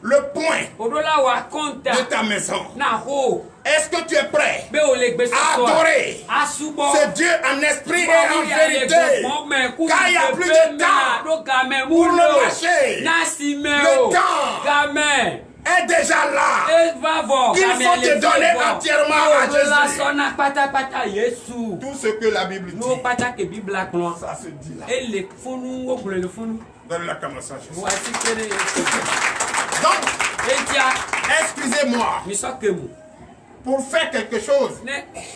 le point de ta maison. Est-ce que tu es prêt à adorer ce Dieu en esprit et en vérité? Car il n'y a plus de temps pour le marché. Le temps est déjà là. Il faut te donner entièrement à Jésus. Tout ce que la Bible dit, ça se dit là. Donne la caméra à Jésus. Donc, excusez-moi. Pour faire quelque chose,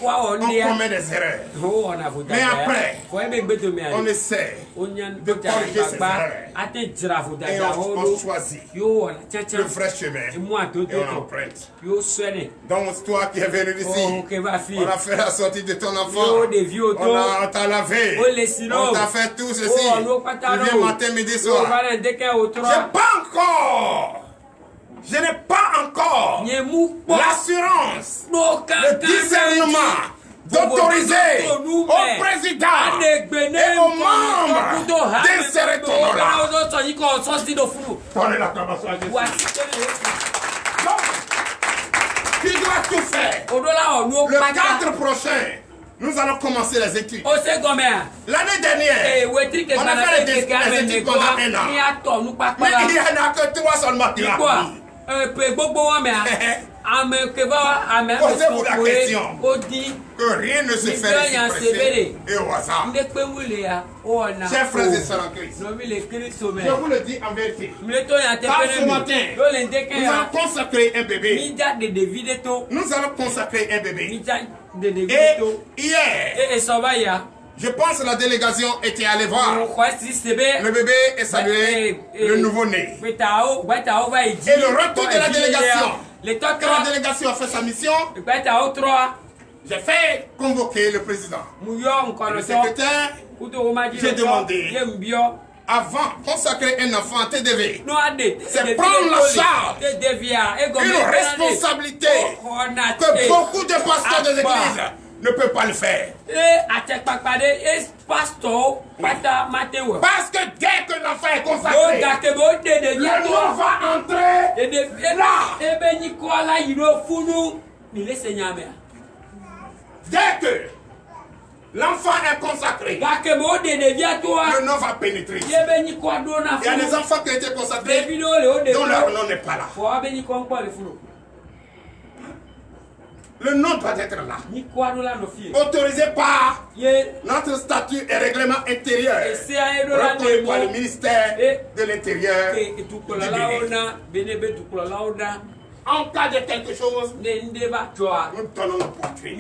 on commet des erreurs. Mais après, on essaie de corriger ces erreurs. Et on choisit le vrai chemin. Et on emprunte. Donc toi qui es venu ici, on a fait la sortie de ton enfant. On t'a lavé. On t'a fait tout ceci. Tu viens matin, midi, soir. Je n'ai pas encore l'assurance, le discernement d'autoriser au président et aux membres d'insérer ton nom là. Donnez l'acclamation à Jésus. Donc, tu dois tout faire. Le 4 prochain, nous allons commencer les études. L'année dernière, on a fait les études pendant 1 an. Mais il n'y en a que 3 seulement qui l'ont appris. Posez-vous la question que rien ne se fait expresser et au hasard. Chers frères et sœurs en Christ, je vous le dis en vérité. Car ce matin, nous allons consacrer un bébé. Nous allons consacrer un bébé. Et hier, je pense que la délégation était allée voir le bébé et saluer le nouveau-né. Et le retour de la délégation, quand la délégation a fait sa mission, j'ai fait convoquer le président. Le secrétaire, j'ai demandé, avant de consacrer un enfant à TDV, c'est prendre la charge, une responsabilité que beaucoup de pasteurs de l'église ne peut pas le faire. Parce que dès que l'enfant est consacré, le nom va entrer là. Dès que l'enfant est consacré, le nom va pénétrer. Il y a des enfants qui ont été consacrés dont leur nom n'est pas là. Le nom doit être là. Autorisé par notre statut et règlement intérieur. Reconnu par le ministère de l'Intérieur du Bénin. En cas de quelque chose, nous donnons notre poitrine.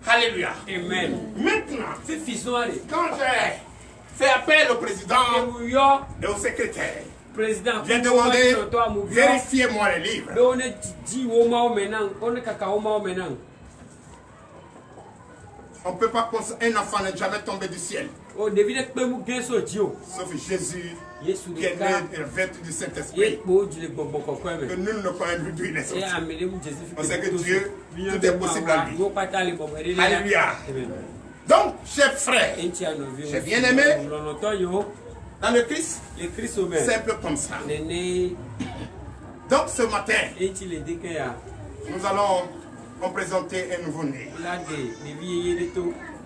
Alléluia. Amen. Maintenant, quand j'ai fait appel au président et au secrétaire, J'ai demandé, vérifiez-moi les livres. On ne peut pas penser un enfant n'est jamais tombé du ciel. Sauf Jésus qui est né et revêtu du Saint-Esprit. Que nul ne peut lui l'esprit. On sait que Dieu, tout est possible à lui. Alléluia. Donc, chers frères, j'ai bien aimé dans le Christ, c'est un peu comme ça. Donc, ce matin, nous allons présenter un nouveau-né.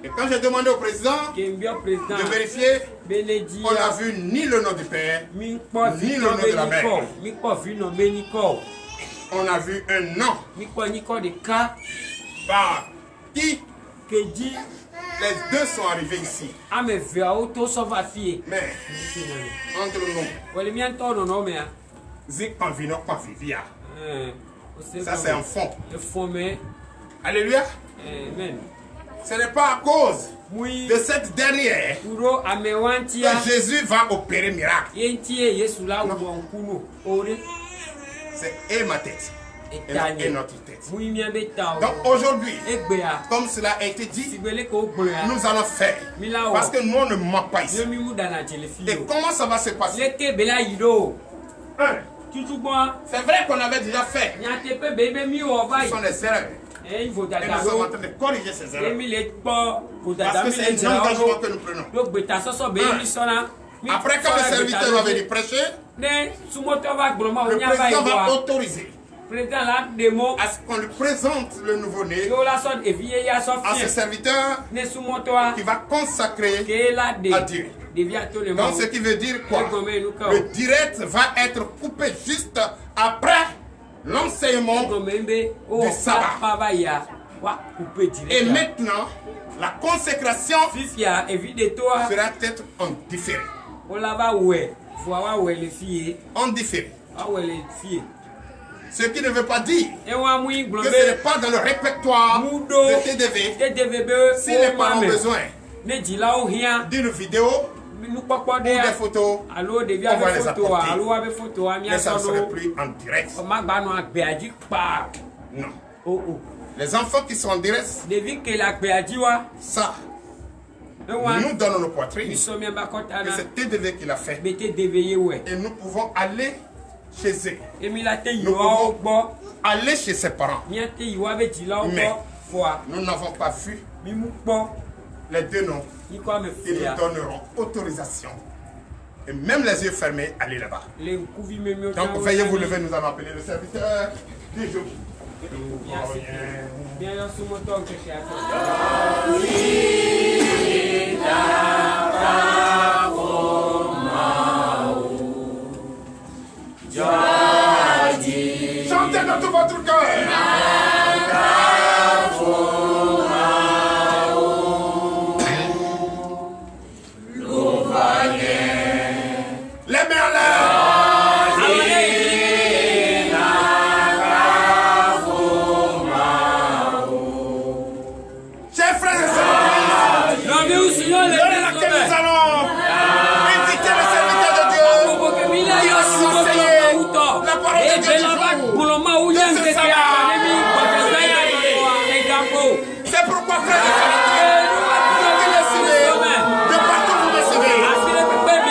Et quand j'ai demandé au président de vérifier, on n'a vu ni le nom du père, ni le nom de la mère. On a vu un nom par qui les deux sont arrivés ici. Mais entre nous, Zik Panvino Panvivia. Ça c'est un fond. Alléluia. Amen. Ce n'est pas à cause de cette dernière que Jésus va opérer miracle. C'est ma tête et notre tête. Donc aujourd'hui, comme cela a été dit, nous allons faire. Parce que nous on ne manque pas ici. Et comment ça va se passer? C'est vrai qu'on avait déjà fait. Ce sont les erreurs. Et nous sommes en train de corriger ces erreurs. Parce que c'est un engagement que nous prenons. Après, quand le serviteur va venir prêcher, le président va autoriser à ce qu'on lui présente le nouveau-né à ce serviteur qui va consacrer à Dieu. Donc ce qui veut dire quoi? Le direct va être coupé juste après l'enseignement du sabbat. Et maintenant, la consécration sera peut-être en différé. En différé. Ce qui ne veut pas dire que ce n'est pas dans le répertoire de TDV. Si les parents ont besoin d'une vidéo ou des photos, on va les apporter. Mais ça ne serait plus en direct. Non. Les enfants qui sont en direct, ça, nous donnons nos poitrines. Et c'est TDV qui l'a fait. Et nous pouvons aller chez eux. Nous pouvons aller chez ses parents. Mais nous n'avons pas vu les deux noms qui nous donneront autorisation. Et même les yeux fermés, aller là-bas. Donc veuillez vous lever, nous allons appeler le serviteur du jour. Chantez dans tout votre cœur. Les mains en l'air. Chers frères et sœurs, dans laquelle nous allons inviter le serviteur de Dieu qui va nous enseigner la parole de Dieu du jour de ce sabbat. C'est pourquoi, frères et sœurs, vous décidez de partout vous recevez.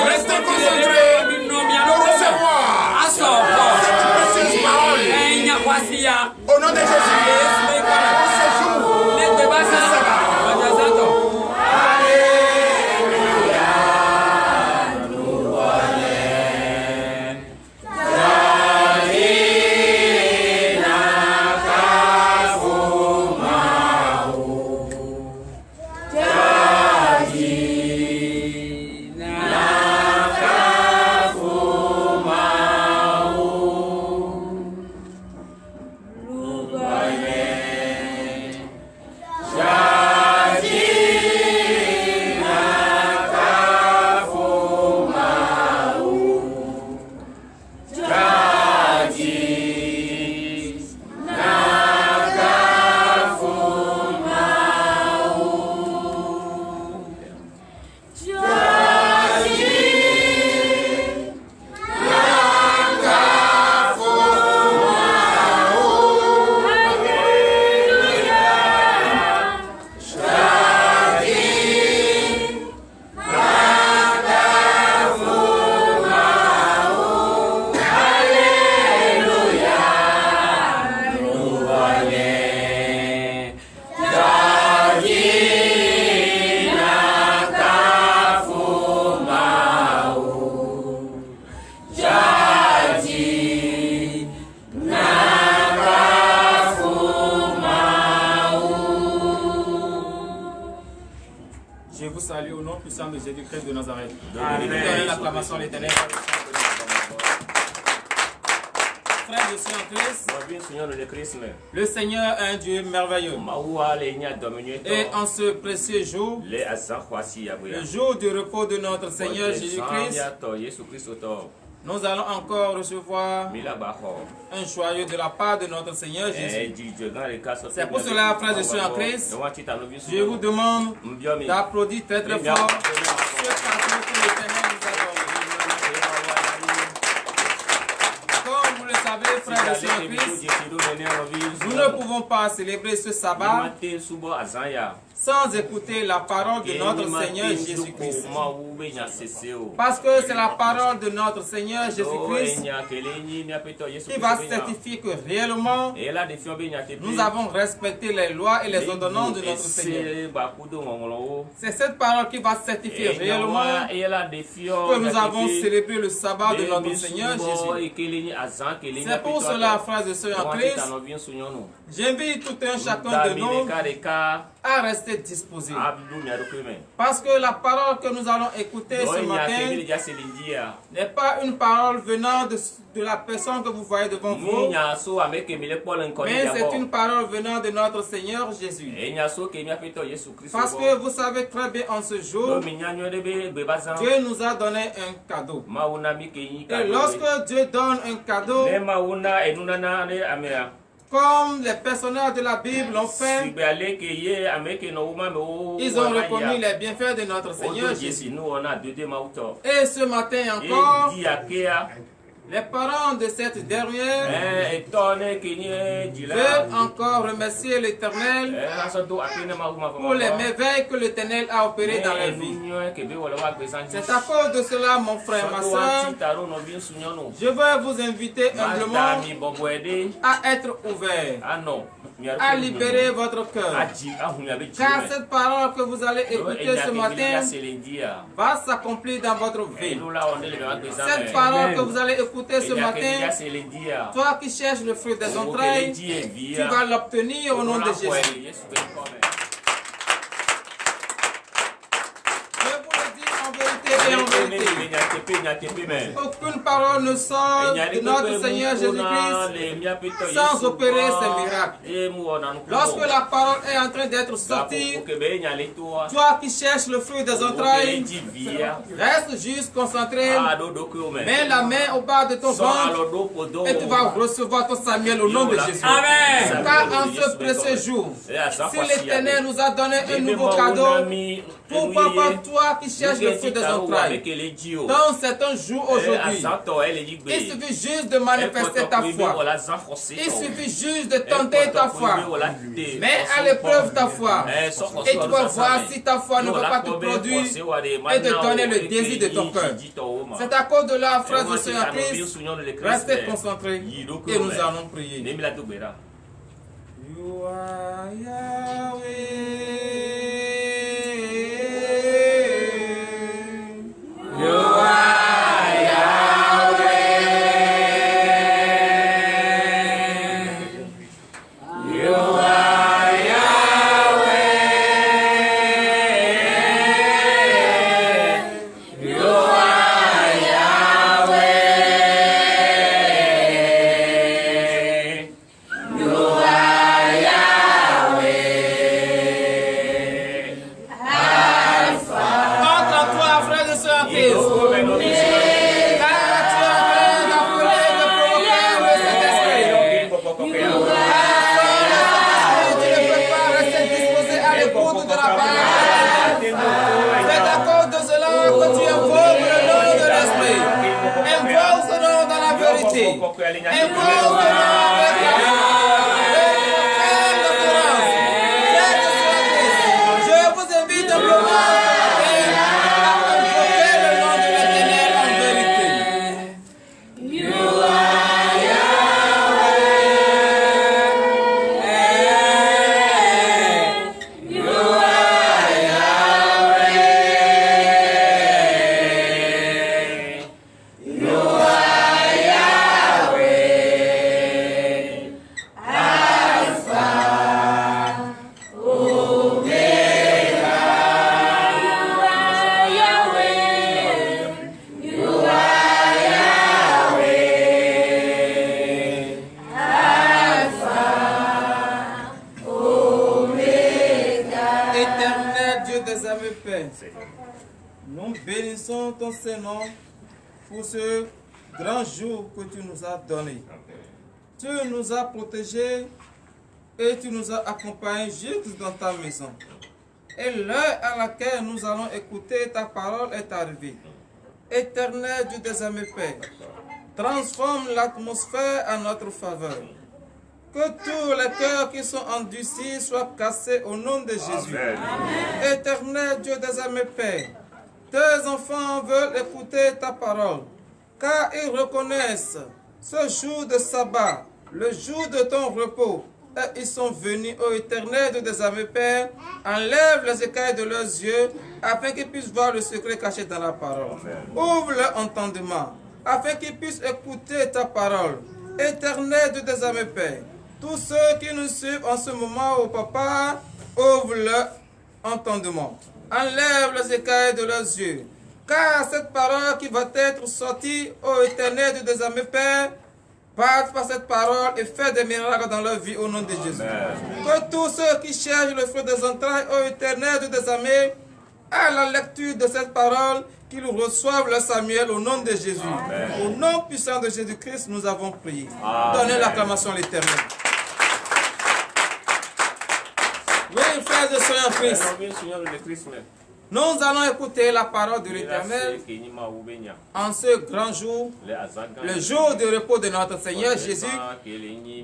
Restez concentrés pour recevoir cette précieuse parole. Au nom de Jésus, pour ce jour de sabbat. vous salue au nom puissant de Jésus-Christ de Nazareth. Amen. L'acclamation à l'Éternel. Frères et sœurs en Christ, le Seigneur est un Dieu merveilleux. Et en ce précieux jour, le jour du repos de notre Seigneur Jésus-Christ, nous allons encore recevoir un joyeux de la part de notre Seigneur Jésus. C'est pour cela, frères et sœurs en Christ, je vous demande d'applaudir très très fort ce cadeau que l'Éternel nous a donné. Comme vous le savez, frères et sœurs en Christ, nous ne pouvons pas célébrer ce sabbat sans écouter la parole de notre Seigneur Jésus-Christ. Parce que c'est la parole de notre Seigneur Jésus-Christ qui va certifier que réellement nous avons respecté les lois et les ordonnances de notre Seigneur. C'est cette parole qui va certifier réellement que nous avons célébré le sabbat de notre Seigneur Jésus. C'est pour cela, frères et sœurs en Christ, j'invite tout un chacun de nous à rester disposé. Parce que la parole que nous allons écouter ce matin n'est pas une parole venant de la personne que vous voyez devant vous, mais c'est une parole venant de notre Seigneur Jésus. Parce que vous savez très bien en ce jour, Dieu nous a donné un cadeau. Et lorsque Dieu donne un cadeau, comme les personnages de la Bible l'ont fait, ils ont reconnu les bienfaits de notre Seigneur Jésus. Et ce matin encore, les parents de cette dernière veulent encore remercier l'Éternel pour les merveilles que l'Éternel a opérées dans leur vie. C'est à cause de cela, mon frère, ma soeur, je veux vous inviter humblement à être ouvert, à libérer votre cœur. Car cette parole que vous allez écouter ce matin va s'accomplir dans votre vie. Cette parole que vous allez écouter ce matin, toi qui cherches le fruit des entrailles, tu vas l'obtenir au nom de Jésus. Aucune parole ne sort de notre Seigneur Jésus-Christ sans opérer ces miracles. Lorsque la parole est en train d'être sortie, toi qui cherches le fruit des entrailles, reste juste concentré, mets la main au bas de ton ventre et tu vas recevoir ton Samuel au nom de Jésus. Amen. Car en ce précieux jour, si l'Éternel nous a donné un nouveau cadeau, pourquoi pas toi qui cherches le fruit des entrailles? Donc c'est un jour aujourd'hui. Il suffit juste de manifester ta foi. Il suffit juste de tenter ta foi. Mets à l'épreuve ta foi. Et tu vas voir si ta foi ne va pas te produire et te donner le désir de ton cœur. C'est à cause de la phrase de Seigneur Christ. Restez concentrés et nous allons prier. You are Yahweh. You are Yahweh. You are Yahweh. You are Yahweh. You are Yahweh. Alpha. Entre toi, frères et sœurs en Christ. Je vous invite à invoquer le nom de l'Éternel en vérité. You are Yahweh. You are Yahweh. You are Yahweh. éternel Père, nous bénissons ton Saint-Nom pour ce grand jour que tu nous as donné. Tu nous as protégés et tu nous as accompagnés jusque dans ta maison. Et l'heure à laquelle nous allons écouter ta parole est arrivée. Éternel Dieu des armées Père, transforme l'atmosphère à notre faveur. Que tous les cœurs qui sont endurcis soient cassés au nom de Jésus. Amen. Éternel Dieu des armées Père, tes enfants veulent écouter ta parole, car ils reconnaissent ce jour de sabbat, le jour de ton repos. Et ils sont venus, ô Éternel Dieu des armées Père, enlève les écailles de leurs yeux, afin qu'ils puissent voir le secret caché dans la parole. Amen. Ouvre leur entendement, afin qu'ils puissent écouter ta parole. Éternel Dieu des armées Père, tous ceux qui nous suivent en ce moment, ô Papa, ouvre leur entendement. Enlève les écailles de leurs yeux. Car cette parole qui va être sortie, ô Éternel Dieu des armées Père, passe par cette parole et fait des miracles dans leur vie au nom de Jésus. Amen. Que tous ceux qui cherchent le fruit des entrailles, ô Éternel Dieu des armées, à la lecture de cette parole, qu'ils reçoivent le Samuel au nom de Jésus. Amen. Au nom puissant de Jésus-Christ, nous avons prié. Donnez l'acclamation à l'Éternel. Oui, frères et sœurs en Christ, nous allons écouter la parole de l'Éternel en ce grand jour, le jour du repos de notre Seigneur Jésus,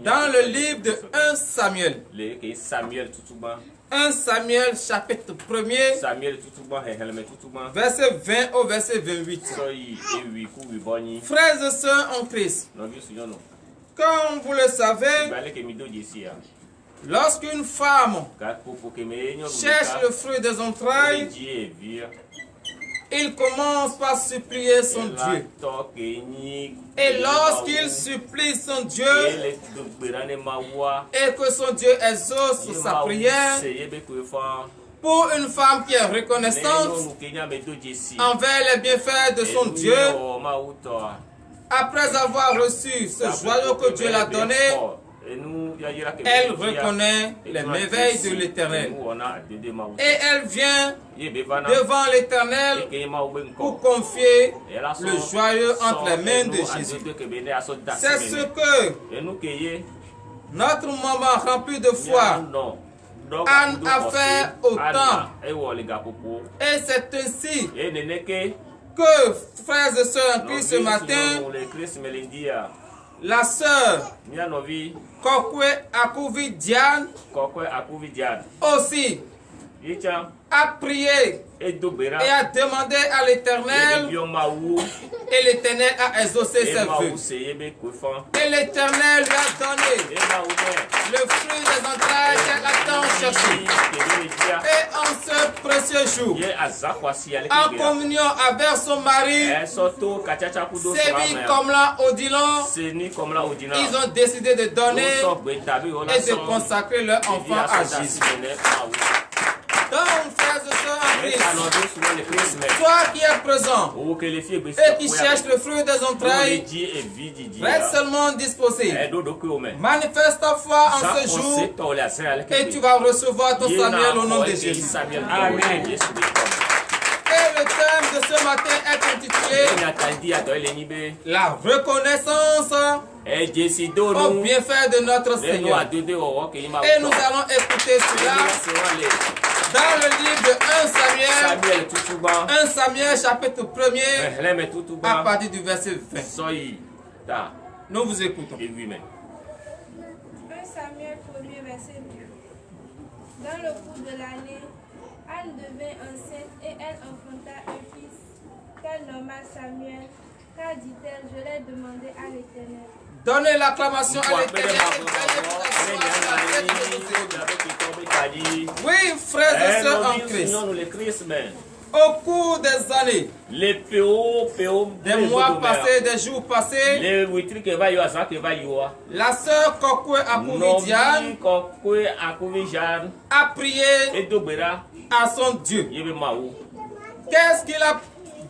dans le livre de 1 Samuel. 1 Samuel chapitre 1er, verset 20 au verset 28. Frères et sœurs en Christ, comme vous le savez, lorsqu'une femme cherche le fruit des entrailles, il commence par supplier son Dieu. Et lorsqu'il supplie son Dieu et que son Dieu exauce sa prière, pour une femme qui est reconnaissante envers les bienfaits de son Dieu, après avoir reçu ce joyau que Dieu l'a donné, elle reconnaît les merveilles de l'Éternel. Et elle vient devant l'Éternel pour confier le joyau entre les mains de Jésus. C'est ce que notre maman remplie de foi Anne a fait autant. Et c'est ainsi que, frères et sœurs en Christ, ce matin, la sœur Kokwe Akuvi Diane aussi a prié et a demandé à l'Éternel, et l'Éternel a exaucé ses vœux. Et l'Éternel lui a donné le fruit des entrailles qu'elle a tant cherché. Et en ce précieux jour, en communion avec son mari, Sévi Komla Odilon, ils ont décidé de donner et de consacrer leur enfant à Jésus. Donc, frères et sœurs en Christ, toi qui es présent et qui cherche le fruit des entrailles, reste seulement disposé. Manifeste ta foi en ce jour et tu vas recevoir ton Samuel au nom de Jésus. Amen. Et le thème de ce matin est intitulé La reconnaissance au bienfait de notre Seigneur. Et nous allons écouter cela dans le livre de 1 Samuel chapitre 1er, à partir du verset 20. Nous vous écoutons. 1 Samuel 1er, verset 2. Dans le cours de l'année, Anne devint enceinte et elle enfanta un fils qu'elle nomma Samuel. Car dit-elle, je l'ai demandé à l'Éternel. Donnez l'acclamation à l'Éternel. Oui, frères et sœurs en Christ. Au cours des années, des mois passés, des jours passés, la sœur Kokwe Akuvidian a prié à son Dieu. Qu'est-ce qu'il a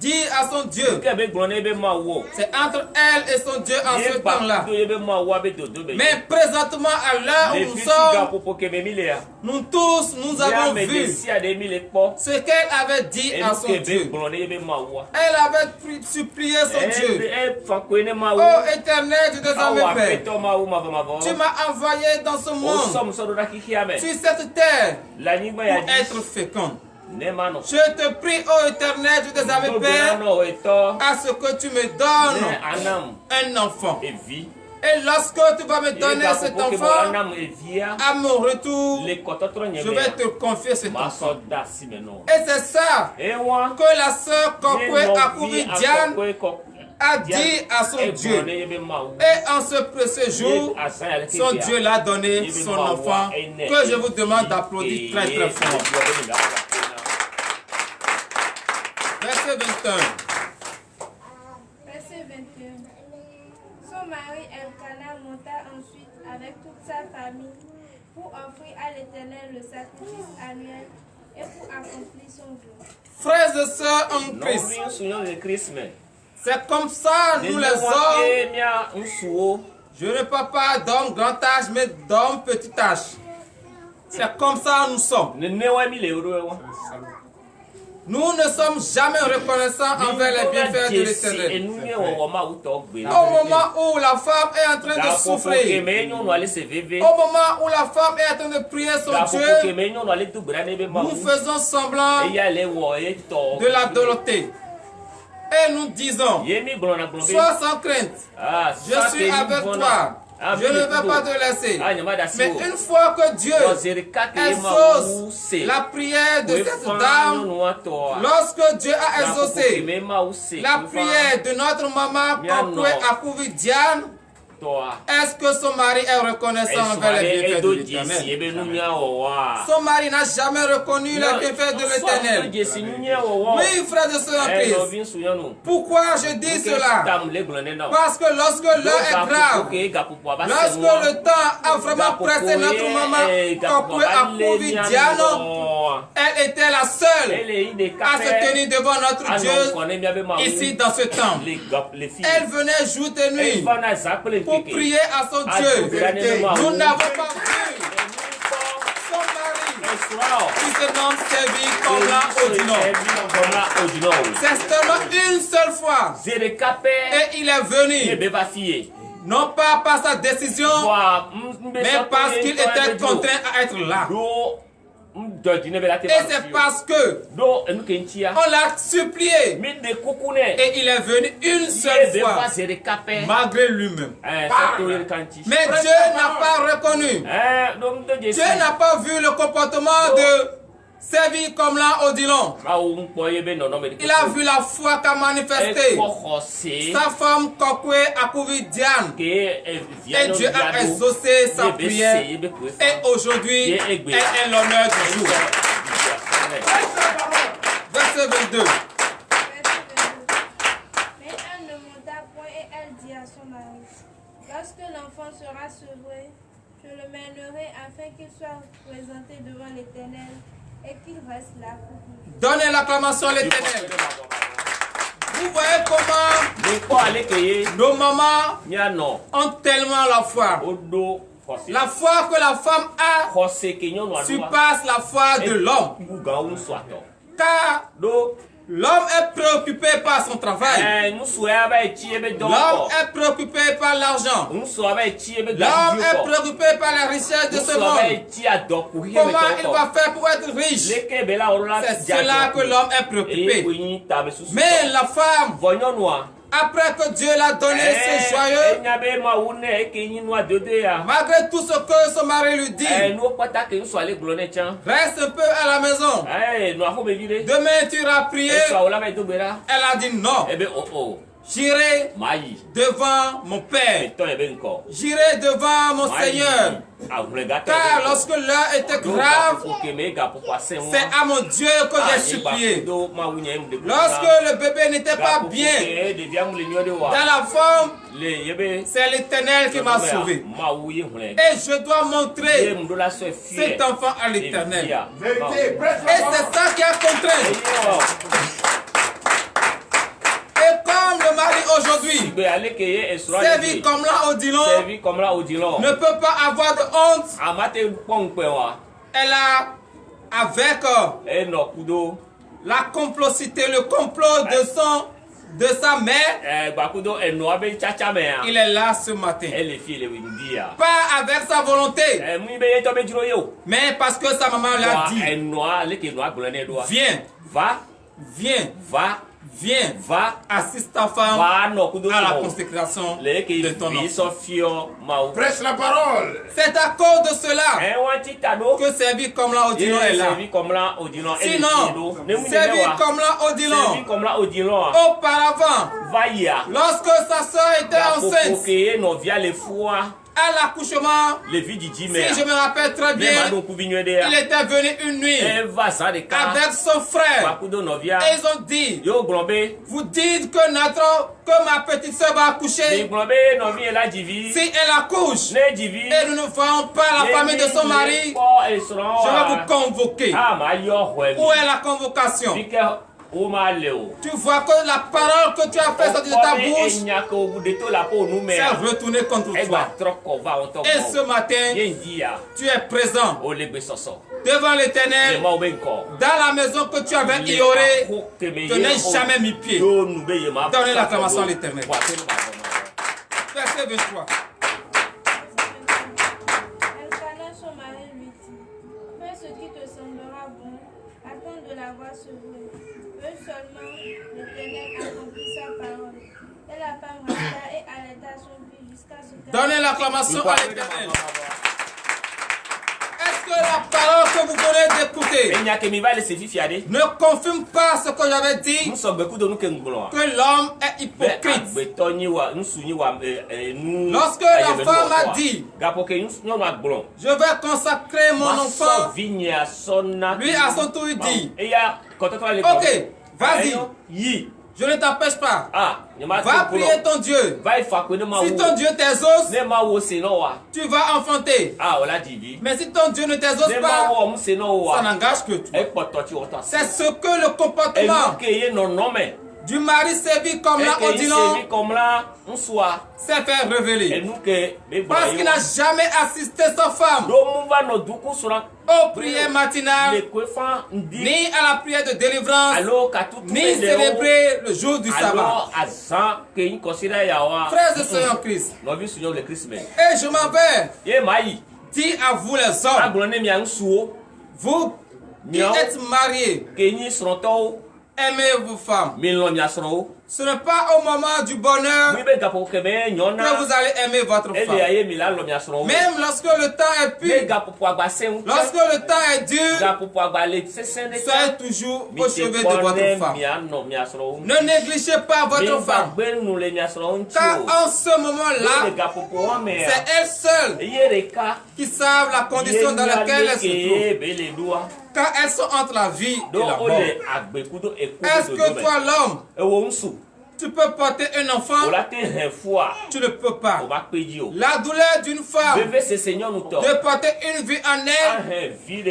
dit à son Dieu. C'est entre elle et son Dieu en ce temps-là. Mais présentement, à l'heure où nous sommes, nous tous, nous avons vu ce qu'elle avait dit à son Dieu. Elle avait supplié son Dieu. Oh Éternel, Dieu des armées, Père, tu m'as envoyé dans ce monde, sur cette terre, pour être fécond. Je te prie, ô Éternel, Dieu des armées, Père, à ce que tu me donnes un enfant. Et lorsque tu vas me donner cet enfant, à mon retour, je vais te confier cet enfant. Et c'est ça que la sœur Kokwe Akuvi Diane a dit à son Dieu. Et en ce précieux jour, son Dieu l'a donné son enfant, que je vous demande d'applaudir très très fort. Verset 21. Verset 21. Son mari Elkana monta ensuite avec toute sa famille pour offrir à l'Éternel le sacrifice annuel et pour accomplir son vœu. Frères et sœurs en Christ, c'est comme ça nous les hommes. Je ne parle pas d'hommes grand âge, mais d'hommes petit âge. C'est comme ça nous sommes. Nous ne sommes jamais reconnaissants envers les bienfaits de l'Éternel. Au moment où la femme est en train de souffrir, au moment où la femme est en train de prier son Dieu, nous faisons semblant de la Dorothée. Et nous disons, sois sans crainte, je suis avec toi. Je ne vais pas te laisser. Mais une fois que Dieu exauce la prière de cette dame, lorsque Dieu a exaucé la prière de notre maman Kokwe Akuvi Diane, est-ce que son mari est reconnaissant envers les bienfaits de l'Éternel? Son mari n'a jamais reconnu les bienfaits de l'Éternel. Oui, frères et sœurs en Christ. Pourquoi je dis cela? Parce que lorsque l'heure est grave, lorsque le temps a vraiment pressé notre maman Kokwe Akuvi Diane, elle était la seule à se tenir devant notre Dieu ici dans ce temple. Elle venait jour et nuit pour prier à son Dieu. Nous n'avons pas vu son mari qui se nomme Sévi Komla Odino. C'est seulement une seule fois. Et il est venu. Non pas par sa décision, mais parce qu'il était contraint à être là. Et c'est parce que on l'a supplié et il est venu une seule fois malgré lui-même. Mais Dieu n'a pas reconnu. Dieu n'a pas vu le comportement de Sévi Komla Odilon. Il a vu la foi qu'a manifestée sa femme Kokwe Akuvi Diane. Et Dieu a exaucé sa prière. Et aujourd'hui, elle est l'honneur du jour. Verset 22. Mais elle ne monta point et elle dit à son mari, lorsque l'enfant sera sevré, je le mènerai afin qu'il soit présenté devant l'Éternel. Et qu'il reste là. Donnez l'acclamation à l'Éternel. Vous voyez comment nos mamans ont tellement la foi. La foi que la femme a surpasse la foi de l'homme. Car l'homme est préoccupé par son travail. L'homme est préoccupé par l'argent. L'homme est préoccupé par la richesse de ce monde. Comment il va faire pour être riche? C'est cela que l'homme est préoccupé. Mais la femme, après que Dieu l'a donné ce joyeux, malgré tout ce que son mari lui dit, reste un peu à la maison. Demain tu iras prier. Elle a dit non. J'irai devant mon Père. J'irai devant mon Seigneur. Car lorsque l'heure était grave, c'est à mon Dieu que j'ai supplié. Lorsque le bébé n'était pas bien dans la forme, c'est l'Éternel qui m'a sauvé. Et je dois montrer cet enfant à l'Éternel. Et c'est ça qui a contraint. aujourd'hui, servir comme là Odilon, ne peut pas avoir de honte. Elle a, avec la complicité, le complot de sa mère, il est là ce matin. Pas avec sa volonté, mais parce que sa maman l'a dit. Viens, va, assiste ta femme à la consécration de ton enfant. Prêche la parole. C'est à cause de cela que servir comme là Odilon est là. Sinon, servir comme là Odilon, auparavant, lorsque sa soeur était enceinte, à l'accouchement, si je me rappelle très bien, il était venu une nuit avec son frère. Et ils ont dit, vous dites que ma petite soeur va accoucher. Si elle accouche et nous ne voyons pas la famille de son mari, je vais vous convoquer. Où est la convocation? Tu vois que la parole que tu as fait sortir de ta bouche, c'est retourné contre toi. Et ce matin, tu es présent devant l'Éternel, dans la maison que tu avais ignorée, tu n'as jamais mis pied. Donnez l'acclamation à l'Éternel. Verset 23. Son mari lui dit, fais ce qui te semblera bon, attends de la voir sevrée. Eux seulement, l'Éternel accomplit sa parole. Et la femme resta et allaita son fils jusqu'à ce que... Donnez l'acclamation à l'Éternel. Est-ce que la parole que vous venez d'écouter ne confirme pas ce que j'avais dit, que l'homme est hypocrite? Lorsque la femme a dit, je vais consacrer mon enfant, lui à son tour il dit, ok, vas-y, je ne t'empêche pas. Va prier ton Dieu. Si ton Dieu t'exauce, tu vas enfanter. Mais si ton Dieu ne t'exauce pas, ça n'engage que toi. C'est ce que le comportement du mari servi comme là Odilon s'est fait révéler. Parce qu'il n'a jamais assisté sa femme aux prières matinales, ni à la prière de délivrance, ni célébrer le jour du sabbat. Frères et sœurs en Christ, et je m'en vais dire à vous les hommes, vous qui êtes mariés, aimez vos femmes. Ce n'est pas au moment du bonheur que vous allez aimer votre femme. Même lorsque le temps est pur, lorsque le temps est dur, soyez toujours au chevet de votre femme. Ne négligez pas votre femme. Car en ce moment-là, c'est elle seule qui savent la condition dans laquelle elle se trouve. Car elles sont entre la vie et la mort. Est-ce que toi, l'homme, tu peux porter un enfant? Tu ne peux pas. La douleur d'une femme de porter une vie en elle, tu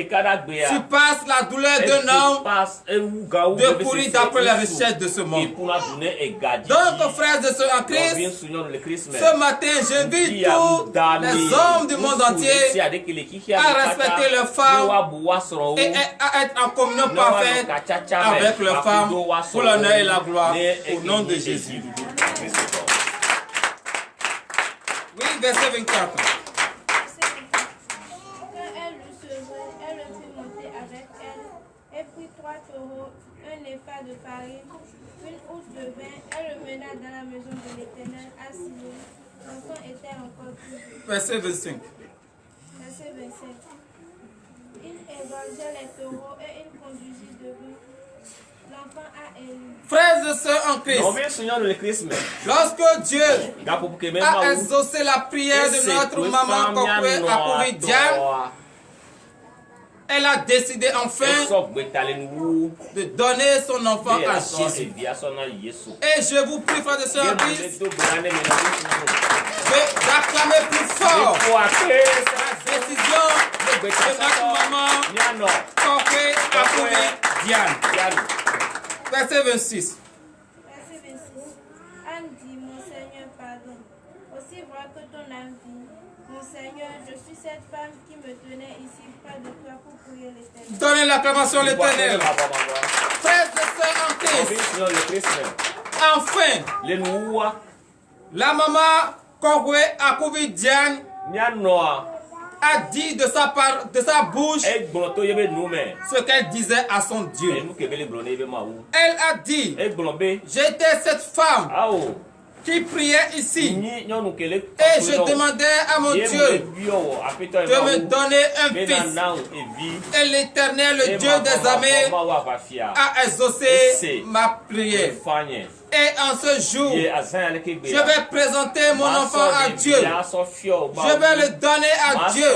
passes la douleur d'un homme de courir d'après la recherche de ce monde. Donc, frères et sœurs en Christ, ce matin, j'invite tous les hommes du monde entier à respecter leurs femmes et à être en communion parfaite avec leurs femmes pour l'honneur et la gloire au nom de Jésus. Oui, verset 24. Quand elle le sevrait, elle le fit monter avec elle et prit 3 taureaux, un épha de farine, une housse de vin. Elle le mena dans la maison de l'Éternel à Silo. L'enfant était encore plus vieux. Verset 25. Verset 25. Il égorgea les taureaux et il conduisit de rue. L'enfant a élu. Frères et sœurs en Christ, lorsque Dieu a exaucé la prière de notre maman Kokwe Akouvi Diane, elle a décidé enfin de donner son enfant à Jésus. Et je vous prie, frères et sœurs en Christ, d'acclamer plus fort la décision de notre maman Kokwe Akouvi Diane. Verset 26. Anne dit, Seigneur, je suis cette femme qui me tenait ici près de toi pour prier l'Éternel. Donnez l'acclamation à l'Éternel. Frères et sœurs en Christ. Enfin, la maman Kogwe Akouvi Diane a dit de sa bouche ce qu'elle disait à son Dieu. Elle a dit, j'étais cette femme qui priait ici et je demandais à mon Dieu de me donner un fils. Et l'Éternel, le Dieu des armées, a exaucé ma prière. Et en ce jour, je vais présenter mon enfant à Dieu. Je vais le donner à Dieu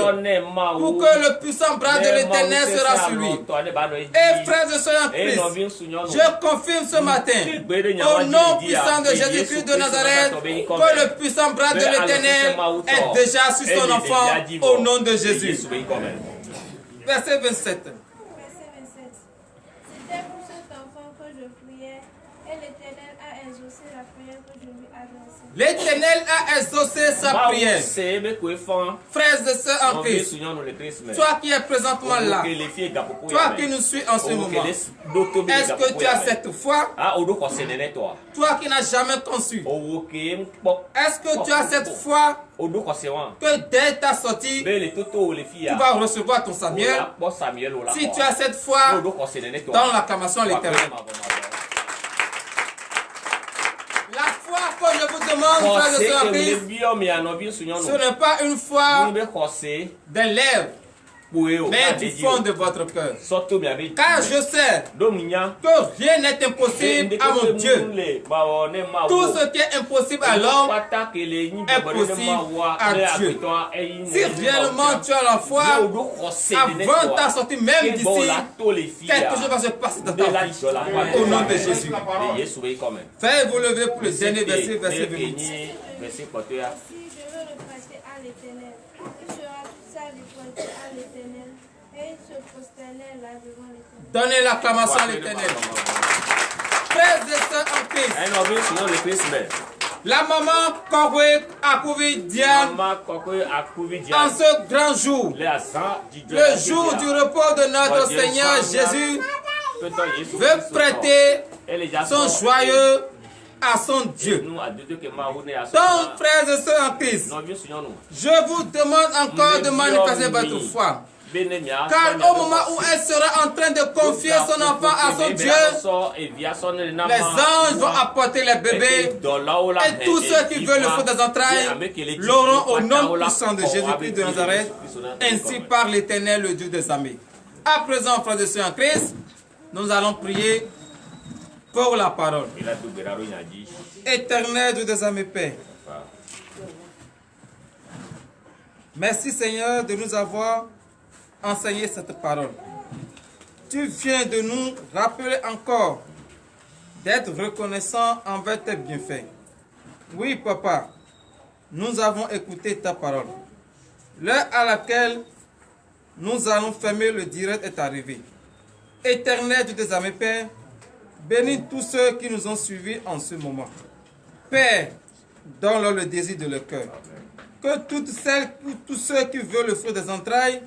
pour que le puissant bras de l'Éternel sera sur lui. Et frères et sœurs en Christ, je confirme ce matin, au nom puissant de Jésus-Christ de Nazareth, que le puissant bras de l'Éternel est déjà sur son enfant au nom de Jésus. Verset 27. C'était pour cet enfant que je priais et l'Éternel a exaucé la prière que je lui adressais. L'Éternel a exaucé sa prière. Frères et sœurs en Christ, toi qui es présentement là, toi qui nous suis en ce moment, est-ce que tu as cette foi? Toi qui n'as jamais conçu, est-ce que tu as cette foi que dès ta sortie, tu vas recevoir ton Samuel? Si tu as cette foi, dans l'acclamation à l'Éternel. La foi que je vous demande, frères et sœurs en Christ, ce n'est pas une foi des lèvres, mais du fond de votre cœur. Car je sais que rien n'est impossible à mon Dieu. Tout ce qui est impossible à l'homme est possible à Dieu. Si réellement tu as la foi, avant ta sortie même d'ici, quelque chose va se passer dans ta vie. Au nom de Jésus. Faites vous lever pour le dernier verset, verset 28. Ainsi, je veux le prêter à l'Éternel. Il sera toute sa vie prêtée à l'Éternel et il se prosternait là devant l'Éternel. Donnez l'acclamation à l'Éternel. Frères et sœurs en Christ, la maman Kogwe Akouvi Diane, en ce grand jour, le jour du repos de notre Seigneur Jésus, veut prêter son joyeux à son Dieu. Donc, frères et sœurs en Christ, je vous demande encore de manifester votre foi. Car au moment où elle sera en train de confier son enfant à son Dieu, les anges vont apporter les bébés et tous ceux qui veulent le fruit des entrailles l'auront au nom puissant de Jésus-Christ de Nazareth, ainsi par l'Éternel, le Dieu des armées. À présent, frères et sœurs en Christ, nous allons prier pour la parole. Éternel Dieu des armées, Père, merci Seigneur de nous avoir enseigné cette parole. Tu viens de nous rappeler encore d'être reconnaissant envers tes bienfaits. Oui, Papa, nous avons écouté ta parole. L'heure à laquelle nous allons fermer le direct est arrivée. Éternel Dieu des armées, Père, bénis tous ceux qui nous ont suivis en ce moment. Père, donne-leur le désir de leur cœur. Que toutes celles, tous ceux qui veulent le fruit des entrailles,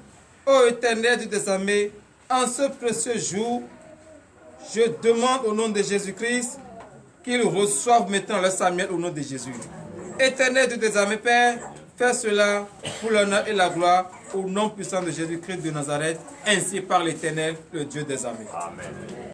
ô Éternel Dieu des armées, en ce précieux jour, je demande au nom de Jésus-Christ qu'ils reçoivent maintenant le Samuel au nom de Jésus. Éternel Dieu des armées, Père, fais cela pour l'honneur et la gloire au nom puissant de Jésus-Christ de Nazareth, ainsi par l'Éternel, le Dieu des armées. Amen.